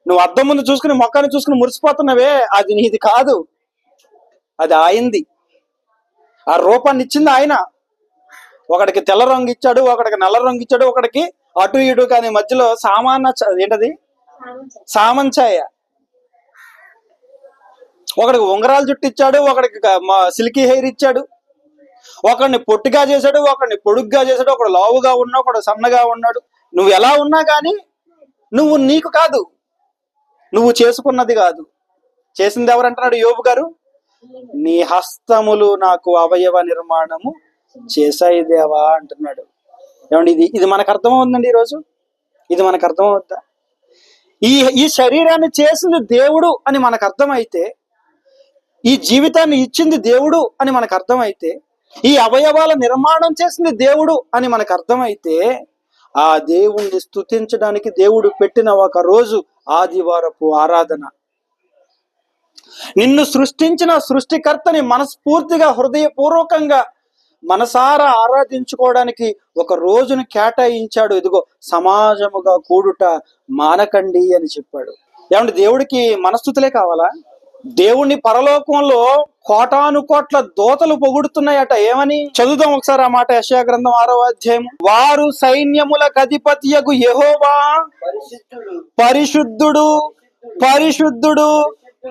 S1: నువ్వు అద్దం ముందు చూసుకుని మొక్కని చూసుకుని మురిసిపోతున్నావే, అది నీది కాదు, అది ఆయనది. ఆ రూపాన్ని ఇచ్చింది ఆయన. ఒకడికి తెల్ల రంగు ఇచ్చాడు, ఒకడికి నల్ల రంగు ఇచ్చాడు, ఒకడికి అటు ఇటు కానీ మధ్యలో ఏంటది సామంచాయ. ఒకడికి ఉంగరాల జుట్టు ఇచ్చాడు, ఒకడికి సిల్కీ హెయిర్ ఇచ్చాడు, ఒకడిని పొట్టిగా చేశాడు, ఒకడిని పొడుగ్గా చేశాడు, ఒకడు లావుగా ఉన్నాడు, ఒకడు సన్నగా ఉన్నాడు. నువ్వు ఎలా ఉన్నా కానీ నువ్వు నీకు కాదు, నువ్వు చేసుకున్నది కాదు. చేసింది ఎవరంటున్నాడు యోబు గారు? నీ హస్తములు నాకు అవయవ నిర్మాణము చేశాయి దేవా అంటున్నాడు. ఏమండి, ఇది మనకు అర్థమవుతుందండి ఈరోజు? ఇది మనకు అర్థమవుద్దా? ఈ శరీరాన్ని చేసింది దేవుడు అని మనకు అర్థమైతే, ఈ జీవితాన్ని ఇచ్చింది దేవుడు అని మనకు అర్థమైతే, ఈ అవయవాల నిర్మాణం చేసింది దేవుడు అని మనకు అర్థమైతే, ఆ దేవుణ్ణి స్తుతించడానికి దేవుడు పెట్టిన ఒక రోజు ఆదివారపు ఆరాధన. నిన్ను సృష్టించిన సృష్టికర్తని మనస్ఫూర్తిగా హృదయపూర్వకంగా మనసారా ఆరాధించుకోవడానికి ఒక రోజును కేటాయించాడు. ఇదిగో సమాజముగా కూడుట మానకండి అని చెప్పాడు. ఏమంటే దేవుడికి మనస్తుతులే కావాలా? దేవుణ్ణి పరలోకంలో కోటాను కోట్ల దూతలు పొగుడుతున్నాయట. ఏమని చదువుదాం ఒకసారి ఆ మాట. యెషయా గ్రంథం 6వ అధ్యాయం. వారు సైన్యములకు అధిపతియగు యెహోవా పరిశుద్ధుడు, పరిశుద్ధుడు,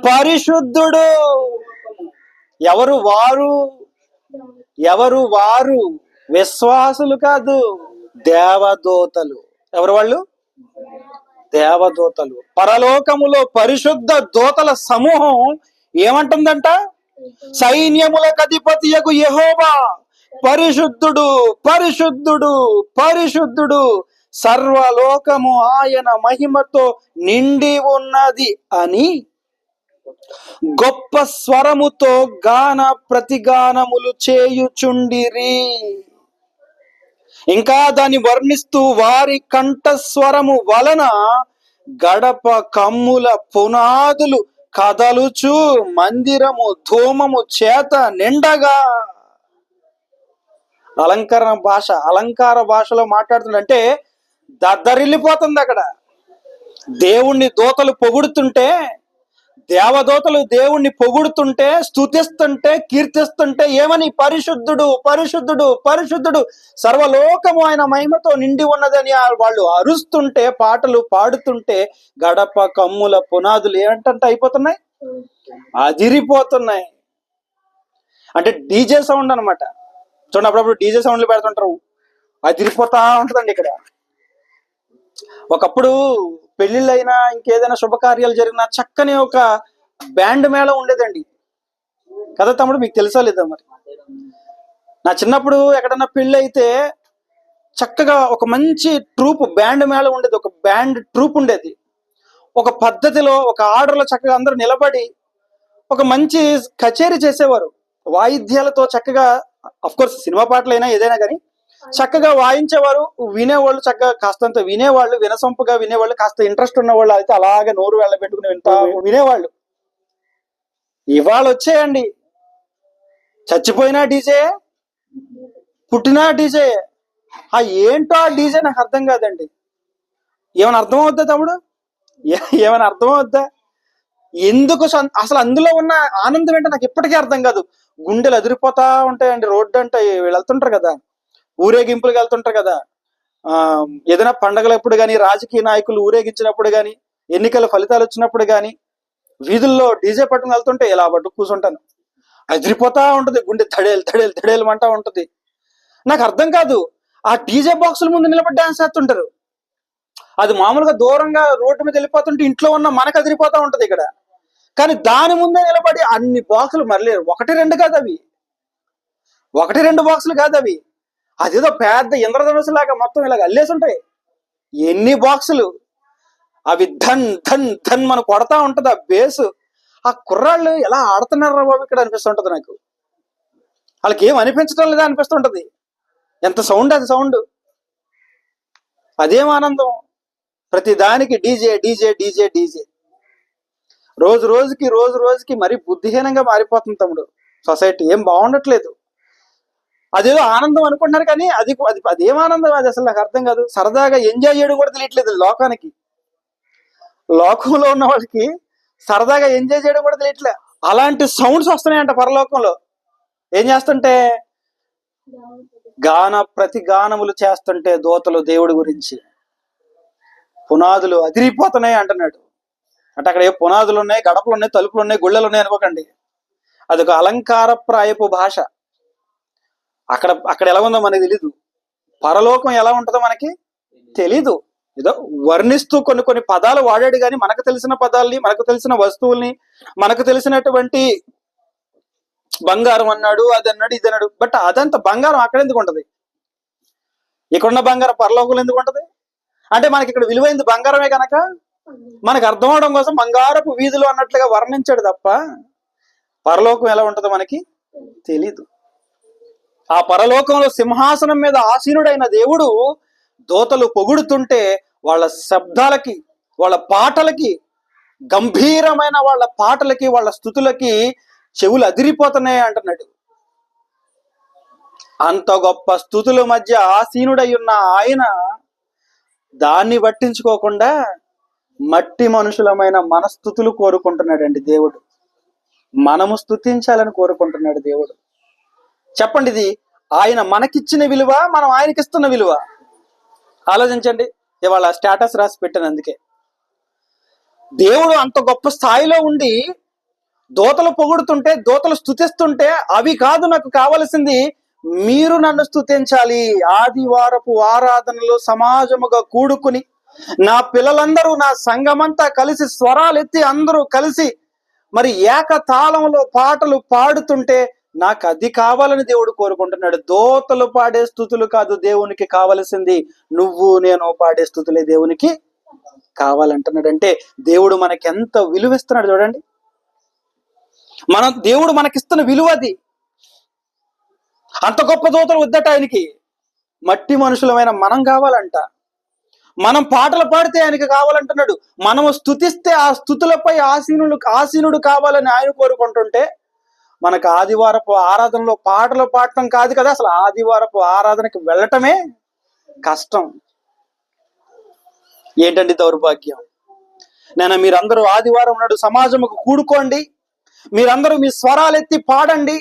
S1: పరిశుద్ధుడు. ఎవరు వారు? ఎవరు వారు? విశ్వాసులు కాదు, దేవదూతలు. ఎవరు వాళ్ళు? దేవదూతలు. పరలోకములో పరిశుద్ధ దూతల సమూహం ఏమంటుందంట? సైన్యములకు అధిపతియగు యెహోవా పరిశుద్ధుడు, పరిశుద్ధుడు, పరిశుద్ధుడు, సర్వలోకము ఆయన మహిమతో నిండి ఉన్నది అని గొప్ప స్వరముతో గాన ప్రతిగానములు చేయుచుండిరి. ఇంకా దాన్ని వర్ణిస్తూ వారి కంఠస్వరము వలన గడప కమ్ముల పునాదులు కదలుచు మందిరము ధూమము చేత నిండగా. అలంకార భాషలో మాట్లాడుతుందంటే దద్దరిల్లిపోతుంది అక్కడ. దేవుణ్ణి దూతలు పొగుడుతుంటే, దేవదూతలు దేవుణ్ణి పొగుడుతుంటే, స్తుతిస్తుంటే, కీర్తిస్తుంటే ఏమని? పరిశుద్ధుడు, పరిశుద్ధుడు, పరిశుద్ధుడు, సర్వలోకము ఆయన మహిమతో నిండి ఉన్నదని వాళ్ళు అరుస్తుంటే, పాటలు పాడుతుంటే గడప కమ్ముల పునాదులు ఏమంటే అయిపోతున్నాయి, అదిరిపోతున్నాయి. అంటే డీజే సౌండ్ అనమాట. చూడండి, అప్పుడప్పుడు డీజే సౌండ్లు పెడుతుంటారు, అదిరిపోతా ఉంటుందండి ఇక్కడ. ఒకప్పుడు పెళ్లిళ్ళైనా ఇంకేదైనా శుభకార్యాలు జరిగినా చక్కని ఒక బ్యాండ్ మేళం ఉండేదండి కదా తమ్ముడు, మీకు తెలుసా లేదా మరి? నా చిన్నప్పుడు ఎక్కడన్నా పెళ్లి అయితే చక్కగా ఒక మంచి ట్రూప్ బ్యాండ్ మేళం ఉండేది, ఒక బ్యాండ్ ట్రూప్ ఉండేది. ఒక పద్ధతిలో, ఒక ఆర్డర్లో చక్కగా అందరూ నిలబడి ఒక మంచి కచేరీ చేసేవారు. వాయిద్యాలతో చక్కగా, అఫ్కోర్స్ సినిమా పాటలైనా ఏదైనా కానీ చక్కగా వాయించేవారు. వినేవాళ్ళు చక్కగా కాస్తంత వినేవాళ్ళు, వినసొంపుగా వినేవాళ్ళు, కాస్త ఇంట్రెస్ట్ ఉన్నవాళ్ళు అయితే అలాగే నోరు వెళ్ళబెట్టుకుని వింటా వినేవాళ్ళు. ఇవాళ వచ్చేయండి చచ్చిపోయినా డీజే, పుట్టినా డీజే. ఏంటో ఆ డీజే నాకు అర్థం కాదండి. ఏమైనా అర్థం అవుద్దా తమ్ముడు? ఏమైనా అర్థం అవుద్దా? ఎందుకు అసలు అందులో ఉన్న ఆనందం ఏంటో నాకు ఇప్పటికీ అర్థం కాదు. గుండెలు అదిరిపోతా ఉంటాయండి. రోడ్డు అంటే వీళ్ళు వెళ్తుంటారు కదా, ఊరేగింపులకు వెళ్తుంటారు కదా, ఏదైనా పండగలప్పుడు కానీ, రాజకీయ నాయకులు ఊరేగించినప్పుడు కానీ, ఎన్నికల ఫలితాలు వచ్చినప్పుడు కానీ వీధుల్లో డీజే పట్టుకుని వెళ్తుంటే ఇలా పట్టు కూర్చుంటాను. అదిరిపోతా ఉంటుంది, గుండె తడేలు తడేలు తడేలు అంటా ఉంటుంది. నాకు అర్థం కాదు, ఆ డీజే బాక్సుల ముందు నిలబడి డాన్స్ చేస్తుంటారు. అది మామూలుగా దూరంగా రోడ్డు మీద వెళ్ళిపోతుంటే ఇంట్లో ఉన్న మనకు అదిరిపోతా ఉంటది ఇక్కడ. కానీ దాని ముందే నిలబడి అన్ని బాక్సులు, మరలే ఒకటి రెండు కాదు అవి, ఒకటి రెండు బాక్సులు కాదు అవి, అదేదో పెద్ద ఇంద్రధనుసు లాగా మొత్తం ఇలాగ అల్లేసి ఉంటాయి. ఎన్ని బాక్సులు అవి ధన్ ధన్ ధన్ మనం కొడతా ఉంటది ఆ బేసు. ఆ కుర్రాళ్ళు ఎలా ఆడుతున్నారా బాబు ఇక్కడ అనిపిస్తుంటది నాకు. వాళ్ళకి ఏం అనిపించడం లేదా అనిపిస్తుంటది. ఎంత సౌండ్, అది సౌండ్, అదేం ఆనందం. ప్రతి దానికి డీజే డీజే డీజే డీజే. రోజు రోజుకి మరీ బుద్ధిహీనంగా మారిపోతుంది తమ్ముడు సొసైటీ. ఏం బాగుండట్లేదు. అదేదో ఆనందం అనుకుంటున్నారు కానీ అదేం ఆనందం, అది అసలు నాకు అర్థం కాదు. సరదాగా ఎంజాయ్ చేయడం కూడా తెలియట్లేదు లోకానికి. లోకంలో ఉన్న వాళ్ళకి సరదాగా ఎంజాయ్ చేయడం కూడా తెలియట్లే. అలాంటి సౌండ్స్ వస్తున్నాయంట పరలోకంలో. ఏం చేస్తుంటే? ప్రతి గానములు చేస్తుంటే దూతలు దేవుడి గురించి. పునాదులు అదిరిపోతున్నాయి అంటున్నాడు. అంటే అక్కడ ఏ పునాదులు ఉన్నాయి, గడపలు ఉన్నాయి, తలుపులు ఉన్నాయి, గుళ్ళలు ఉన్నాయి అనుకోకండి. అదొక అలంకారప్రాయపు భాష. అక్కడ ఎలా ఉందో మనకి తెలీదు. పరలోకం ఎలా ఉంటుందో మనకి తెలీదు. ఏదో వర్ణిస్తూ కొన్ని పదాలు వాడాడు కానీ మనకు తెలిసిన పదాలని, మనకు తెలిసిన వస్తువుల్ని, మనకు తెలిసినటువంటి బంగారం అన్నాడు, అది అన్నాడు, ఇది అన్నాడు. బట్ అదంతా బంగారం అక్కడ ఎందుకు ఉంటది? ఇక్కడున్న బంగారం పరలోకంలో ఎందుకు ఉంటది? అంటే మనకి ఇక్కడ విలువైంది బంగారమే కనుక మనకు అర్థం అవడం కోసం బంగారపు వీధులు అన్నట్లుగా వర్ణించాడు తప్ప పరలోకం ఎలా ఉంటుందో మనకి తెలీదు. ఆ పరలోకంలో సింహాసనం మీద ఆసీనుడైన దేవుడు దూతలు పొగుడుతుంటే వాళ్ళ శబ్దాలకి, వాళ్ళ పాటలకి, గంభీరమైన వాళ్ళ పాటలకి, వాళ్ళ స్తుతులకి చెవులు అదిరిపోతున్నాయి అంటున్నాడు. అంత గొప్ప స్తుతుల మధ్య ఆసీనుడై ఉన్న ఆయన దాన్ని పట్టించుకోకుండా మట్టి మనుషులమైన మనస్థుతులు కోరుకుంటున్నాడండి దేవుడు. మనము స్తుతించాలని కోరుకుంటున్నాడు దేవుడు. చెప్పండి, ఇది ఆయన మనకిచ్చిన విలువ, మనం ఆయనకి ఇస్తున్న విలువ? ఆలోచించండి. ఇవాళ స్టేటస్ రాసి పెట్టాను. అందుకే దేవుడు అంత గొప్ప స్థాయిలో ఉండి దూతలు పొగుడుతుంటే, దూతలు స్తుతిస్తుంటే, అవి కాదు నాకు కావలసింది, మీరు నన్ను స్తుతించాలి. ఆదివారపు ఆరాధనలో సమాజముగా కూడుకుని నా పిల్లలందరూ, నా సంఘమంతా కలిసి స్వరాలెత్తి అందరూ కలిసి మరి ఏకతాళంలో పాటలు పాడుతుంటే నాకు అది కావాలని దేవుడు కోరుకుంటున్నాడు. దోతలు పాడే స్తుతులు కాదు దేవునికి కావలసింది, నువ్వు నేను పాడే స్తుతులే దేవునికి కావాలంటున్నాడు. అంటే దేవుడు మనకి ఎంత విలువిస్తున్నాడు చూడండి. దేవుడు మనకిస్తున్న విలువ అది. అంత గొప్ప దోతలు వద్దట ఆయనకి. మట్టి మనుషులమైన మనం కావాలంట. మనం పాటలు పాడితే ఆయనకి కావాలంటున్నాడు. మనము స్తుతిస్తే ఆ స్తుతులపై ఆసీనుడు కావాలని ఆయన కోరుకుంటుంటే, మనకు ఆదివారపు ఆరాధనలో పాటలు పాడటం కాదు కదా, అసలు ఆదివారపు ఆరాధనకి వెళ్ళటమే కష్టం. ఏంటండి దౌర్భాగ్యం. మీరందరూ ఆదివారం నాడు సమాజముకు కూడుకోండి, మీరందరూ మీ స్వరాలెత్తి పాడండి,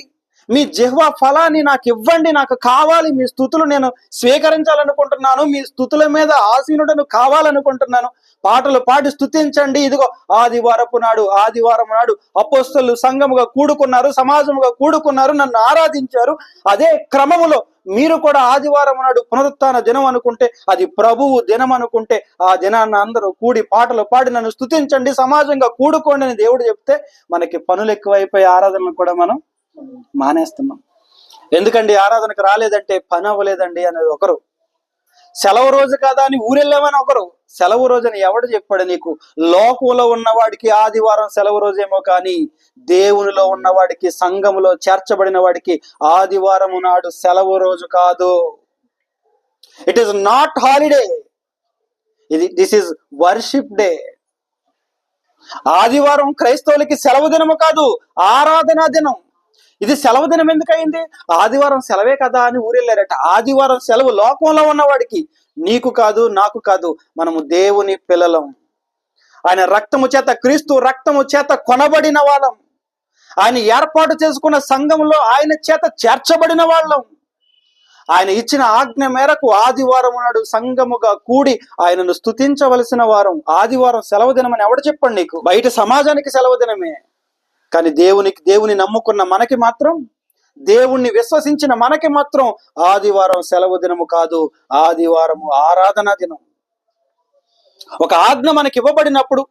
S1: మీ జిహ్వ ఫలాన్ని నాకు ఇవ్వండి, నాకు కావాలి, మీ స్తుతులు నేను స్వీకరించాలనుకుంటున్నాను, మీ స్తుతుల మీద ఆసీనుడను కావాలనుకుంటున్నాను, పాటలు పాడి స్తుతించండి. ఇదిగో ఆదివారం నాడు అపోస్తలు సంఘముగా కూడుకున్నారు, సమాజముగా కూడుకున్నారు, నన్ను ఆరాధించారు. అదే క్రమములో మీరు కూడా ఆదివారం నాడు పునరుత్థాన దినం అనుకుంటే, అది ప్రభువు దినం అనుకుంటే, ఆ దినాన్ని అందరూ కూడి పాటలు పాడి నన్ను స్తుతించండి, సమాజంగా కూడుకోండి అని దేవుడు చెప్తే, మనకి పనులు ఎక్కువైపోయి ఆరాధనలు కూడా మనం మానేస్తున్నాం. ఎందుకండి ఆరాధనకు రాలేదంటే పని అవ్వలేదండి అనేది ఒకరు, సెలవు రోజు కదా అని ఊరెళ్ళామని ఒకరు. సెలవు రోజుని ఎవడు చెప్పాడు నీకు? లోకంలో ఉన్నవాడికి ఆదివారం సెలవు రోజేమో కానీ దేవునిలో ఉన్నవాడికి, సంఘములో చేర్చబడిన వాడికి ఆదివారము నాడు సెలవు రోజు కాదు. It is not holiday, this is worship day. ఆదివారం క్రైస్తవులకి సెలవు దినము కాదు, ఆరాధనా దినం. ఇది సెలవు దినం ఎందుకయింది? ఆదివారం సెలవే కదా అని ఊరెళ్ళారట. ఆదివారం సెలవు లోకంలో ఉన్నవాడికి, నీకు కాదు, నాకు కాదు. మనము దేవుని పిల్లలం. ఆయన రక్తము చేత, క్రీస్తు రక్తము చేత కొనబడిన వాళ్ళం. ఆయన ఏర్పాటు చేసుకున్న సంఘంలో ఆయన చేత చేర్చబడిన వాళ్ళం. ఆయన ఇచ్చిన ఆజ్ఞ మేరకు ఆదివారం నాడు సంఘముగా కూడి ఆయనను స్తుతించవలసిన వారం. ఆదివారం సెలవు దినమని ఎవడు చెప్పండి నీకు? బయట సమాజానికి సెలవు దినమే, కానీ దేవుని నమ్ముకున్న మనకి మాత్రం, దేవుణ్ణి విశ్వసించిన మనకి మాత్రం ఆదివారం సెలవు దినము కాదు, ఆదివారము ఆరాధనా దినం. ఒక ఆజ్ఞ మనకి ఇవ్వబడినప్పుడు,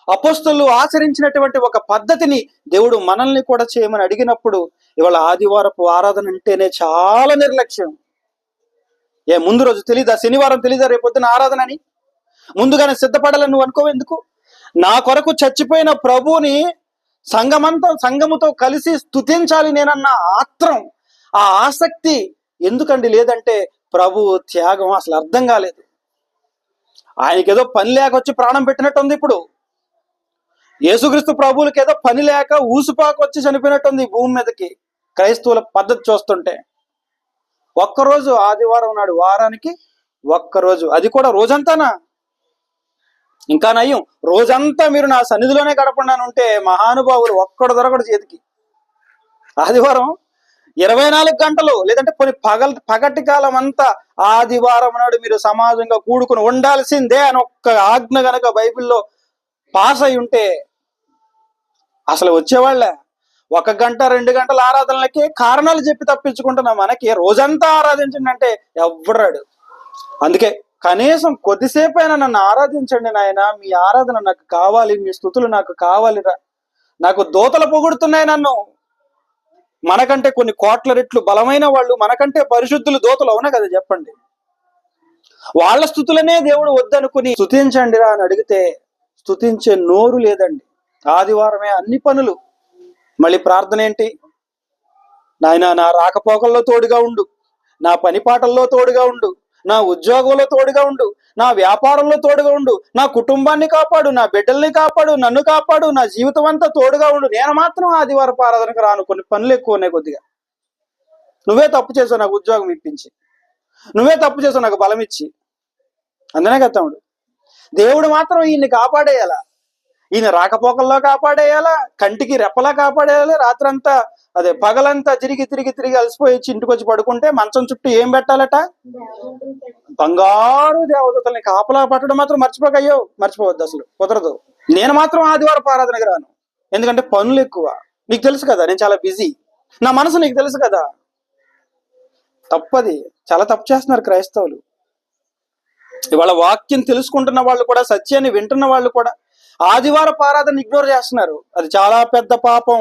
S1: అపోస్తలులు ఆచరించినటువంటి ఒక పద్ధతిని దేవుడు మనల్ని కూడా చేయమని అడిగినప్పుడు, ఇవాళ ఆదివారపు ఆరాధన అంటేనే చాలా నిర్లక్ష్యం. ముందు రోజు తెలీదా? శనివారం తెలీదా రేపొద్దున ఆరాధన అని? ముందుగానే సిద్ధపడాలని నువ్వు అనుకోవెందుకు? నా కొరకు చచ్చిపోయిన ప్రభువుని సంఘముతో కలిసి స్తుతించాలి నేనన్న ఆత్రం, ఆ ఆసక్తి ఎందుకండి లేదంటే ప్రభు త్యాగం అసలు అర్థం కాలేదు. ఆయనకి ఏదో పని లేక వచ్చి ప్రాణం పెట్టినట్టుంది. ఇప్పుడు యేసుక్రీస్తు ప్రభువులకి ఏదో పని లేక ఊసుపాకు వచ్చి చనిపోయినట్టుంది భూమి మీదకి. క్రైస్తవుల పద్ధతి చూస్తుంటే ఒక్కరోజు ఆదివారం నాడు, వారానికి ఒక్కరోజు, అది కూడా రోజంతానా? ఇంకా నయ్యం, రోజంతా మీరు నా సన్నిధిలోనే గడపండి ఉంటే మహానుభావులు ఒక్కడు దొరకడు చేతికి. ఆదివారం 24 గంటలు, లేదంటే పగటి కాలం అంతా ఆదివారం నాడు మీరు సమాజంగా కూడుకుని ఉండాల్సిందే అని ఒక్క ఆజ్ఞ గనక బైబిల్లో పాస్ అయి ఉంటే అసలు వచ్చేవాళ్ళే. 1 గంట 2 గంటల ఆరాధనలకి కారణాలు చెప్పి తప్పించుకుంటున్నాం. మనకి రోజంతా ఆరాధించండి అంటే ఎవ్వరాడు. అందుకే కనీసం కొద్దిసేపు అయినా నన్ను ఆరాధించండి నాయన, మీ ఆరాధన నాకు కావాలి, మీ స్తుతులు నాకు కావాలిరా. నాకు దూతలు పొగుడుతున్నాయి నన్ను. మనకంటే కొన్ని కోట్ల రెట్లు బలమైన వాళ్ళు, మనకంటే పరిశుద్ధులు దూతలు, అవునా కదా చెప్పండి? వాళ్ళ స్తుతులనే దేవుడు వద్దనుకుని స్తుతించండి రా అని అడిగితే స్తుతించే నోరు లేదండి. ఆదివారమే అన్ని పనులు. మళ్ళీ ప్రార్థన ఏంటి? నాయన నా రాకపోకల్లో తోడుగా ఉండు, నా పని పాటల్లో తోడుగా ఉండు, నా ఉద్యోగంలో తోడుగా ఉండు, నా వ్యాపారంలో తోడుగా ఉండు, నా కుటుంబాన్ని కాపాడు, నా బిడ్డల్ని కాపాడు, నన్ను కాపాడు, నా జీవితం అంతా తోడుగా ఉండు. నేను మాత్రం ఆదివారపు ఆరాధనకు రాను, కొన్ని పనులు ఎక్కువ ఉన్నాయి కొద్దిగా. నువ్వే తప్పు చేసావు నాకు ఉద్యోగం ఇప్పించి, నువ్వే తప్పు చేసావు నాకు బలం ఇచ్చి. అందునే కదా తమ్ముడు, దేవుడు మాత్రం ఈయన్ని కాపాడేయాల. ఈయన రాకపోకల్లో కాపాడేయాలా, కంటికి రెప్పలా కాపాడేయాలి. రాత్రంతా అదే పగలంతా తిరిగి తిరిగి తిరిగి అలసిపోయి వచ్చి ఇంటికి వచ్చి పడుకుంటే మంచం చుట్టూ ఏం పెట్టాలట? బంగారు దేవదూతల్ని కాపలా పట్టడం మాత్రం మర్చిపోకయ్యో, మర్చిపోవద్దు, అసలు కుదరదు. నేను మాత్రం ఆదివారం ఆరాధనకి రాను, ఎందుకంటే పనులు ఎక్కువ. నీకు తెలుసు కదా నేను చాలా బిజీ, నా మనసు నీకు తెలుసు కదా. తప్పది, చాలా తప్పు చేస్తున్నారు క్రైస్తవులు. ఇవాళ వాక్యం తెలుసుకుంటున్న వాళ్ళు కూడా, సత్యాన్ని వింటున్న వాళ్ళు కూడా ఆదివారపు ఆరాధన ఇగ్నోర్ చేస్తున్నారు. అది చాలా పెద్ద పాపం.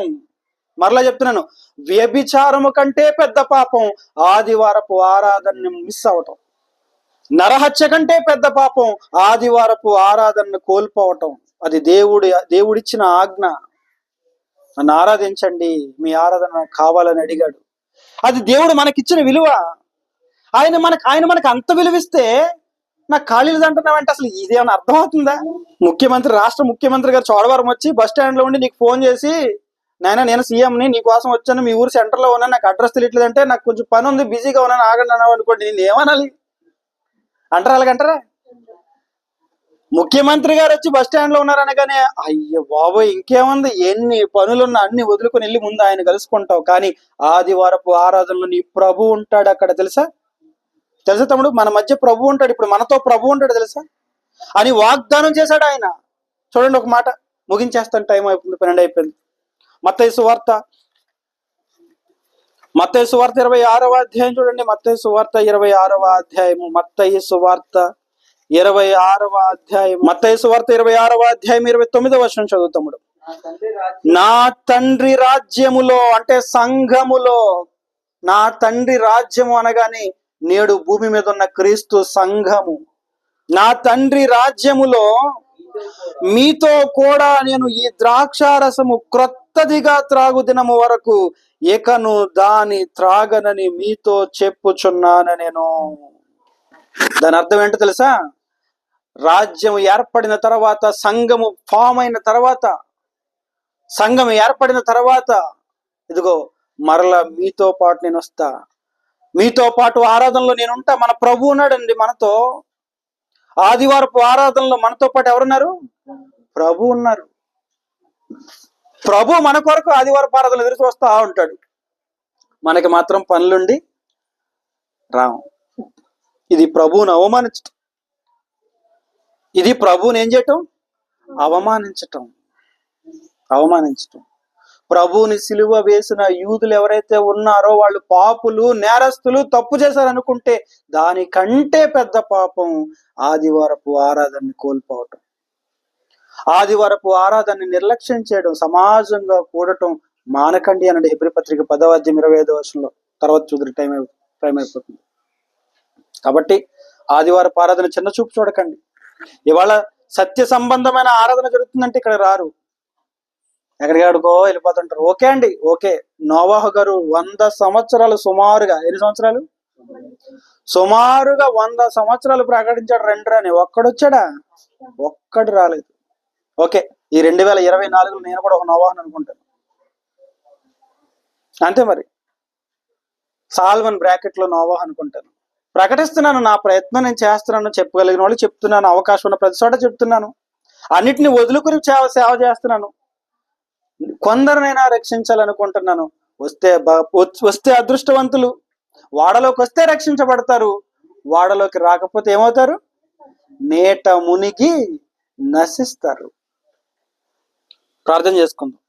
S1: మరలా చెప్తున్నాను, వ్యభిచారము కంటే పెద్ద పాపం ఆదివారపు ఆరాధనని మిస్ అవటం. నరహత్య కంటే పెద్ద పాపం ఆదివారపు ఆరాధనను కోల్పోవటం. అది దేవుడిచ్చిన ఆజ్ఞ. నన్ను ఆరాధించండి, మీ ఆరాధన కావాలని అడిగాడు. అది దేవుడు మనకిచ్చిన విలువ. ఆయన మనకు అంత విలువిస్తే నాకు ఖాళీలు అంటున్నావంటే అసలు ఇదేమన్నా అర్థమవుతుందా? రాష్ట్ర ముఖ్యమంత్రి గారు చోడవరం వచ్చి బస్ స్టాండ్ లో ఉండి నీకు ఫోన్ చేసి, నాయనా నేను సీఎంని, నీ కోసం వచ్చాను, మీ ఊరు సెంటర్ లో ఉన్నాను, నాకు అడ్రస్ తెలియట్లేదంటే నాకు కొంచెం పని ఉంది, బిజీగా ఉన్నాను, ఆగండి అన్నావు అనుకోండి, నేను ఏమనాలి? అంటారా? అలాగంటారా? ముఖ్యమంత్రి గారు వచ్చి బస్ స్టాండ్ లో ఉన్నారనగానే అయ్యో బాబోయ్ ఇంకేముంది, ఎన్ని పనులున్నా అన్ని వదులుకొని వెళ్ళి ముందు ఆయన కలుసుకుంటావు. కానీ ఆదివారపు ఆరాధనలో నీ ప్రభు ఉంటాడు అక్కడ. తెలుసా తమ్ముడు, మన మధ్య ప్రభు ఉంటాడు, ఇప్పుడు మనతో ప్రభు ఉంటాడు తెలుసా అని వాగ్దానం చేశాడు ఆయన. చూడండి ఒక మాట ముగించేస్తాను, టైం అయిపోయింది, 12 అయిపోయింది. మత్తయి సువార్త 26వ అధ్యాయం చూడండి. మత్తయి సువార్త 26వ అధ్యాయము. మత్తయి సువార్త 26వ అధ్యాయం. మత్తయి సువార్త 26వ అధ్యాయం 29వ వచనం చదువుతాముడు. నా తండ్రి రాజ్యములో, అంటే సంఘములో, నా తండ్రి రాజ్యము అనగానే నేడు భూమి మీద ఉన్న క్రీస్తు సంఘము. నా తండ్రి రాజ్యములో మీతో కూడా నేను ఈ ద్రాక్షారసము క్రొత్తదిగా త్రాగు దినము వరకు ఇకను దాని త్రాగనని మీతో చెప్పుచున్నాను నేను. దాని అర్థం ఏంటో తెలుసా? రాజ్యం ఏర్పడిన తర్వాత, సంఘము ఫామ్ అయిన తర్వాత, సంఘం ఏర్పడిన తర్వాత ఇదిగో మరలా మీతో పాటు నేను వస్తా, మీతో పాటు ఆరాధనలో నేను ఉంటా. మన ప్రభు ఉన్నాడండి మనతో. ఆదివారపు ఆరాధనలో మనతో పాటు ఎవరున్నారు? ప్రభు ఉన్నారు. ప్రభు మన కొరకు ఆదివారపు ఆరాధనలు ఎదురు చూస్తా ఉంటాడు. మనకి మాత్రం పనులుండి రాము. ఇది ప్రభువుని అవమానించటం. ఇది ప్రభువుని ఏం చేయటం? అవమానించటం. ప్రభువుని సిలువ వేసిన యూదులు ఎవరైతే ఉన్నారో వాళ్ళు పాపులు, నేరస్తులు, తప్పు చేశారనుకుంటే దానికంటే పెద్ద పాపం ఆదివారపు ఆరాధనని కోల్పోవటం, ఆదివారపు ఆరాధనని నిర్లక్ష్యం చేయడం, సమాజంగా కూడటం మానకండి అనండి. హెబ్రీ పత్రిక 10వ అధ్యాయం 25వ వచనంలో. తర్వాత చూద్దరు, టైం అయిపోతుంది. కాబట్టి ఆదివారపు ఆరాధన చిన్న చూపు చూడకండి. ఇవాళ సత్య సంబంధమైన ఆరాధన జరుగుతుందంటే ఇక్కడ రారు, ఎక్కడికి ఆడుకో వెళ్ళిపోతుంటారు. ఓకే అండి, ఓకే. నోవాహు గారు 100 సంవత్సరాలు సుమారుగా, ఎన్ని సంవత్సరాలు? సుమారుగా 100 సంవత్సరాలు ప్రకటించాడు రండి అని. ఒక్కడొచ్చాడా? ఒక్కడు రాలేదు. ఓకే, ఈ 2024లో నేను కూడా ఒక నోవాహుని అనుకుంటాను. అంతే మరి. సాల్మన్ బ్రాకెట్ లో నోవాహు అనుకుంటాను. ప్రకటిస్తున్నాను, నా ప్రయత్నం నేను చేస్తున్నాను, చెప్పగలిగిన వాళ్ళు చెప్తున్నాను, అవకాశం ఉన్న ప్రతి చోట చెప్తున్నాను, అన్నిటిని వదులుకుని సేవ చేస్తున్నాను. కొందరినైనా రక్షించాలనుకుంటున్నాను. వస్తే అదృష్టవంతులు, వాడలోకి వస్తే రక్షించబడతారు, వాడలోకి రాకపోతే ఏమవుతారు? నేట మునిగి నశిస్తారు. ప్రార్థన చేసుకుందాం.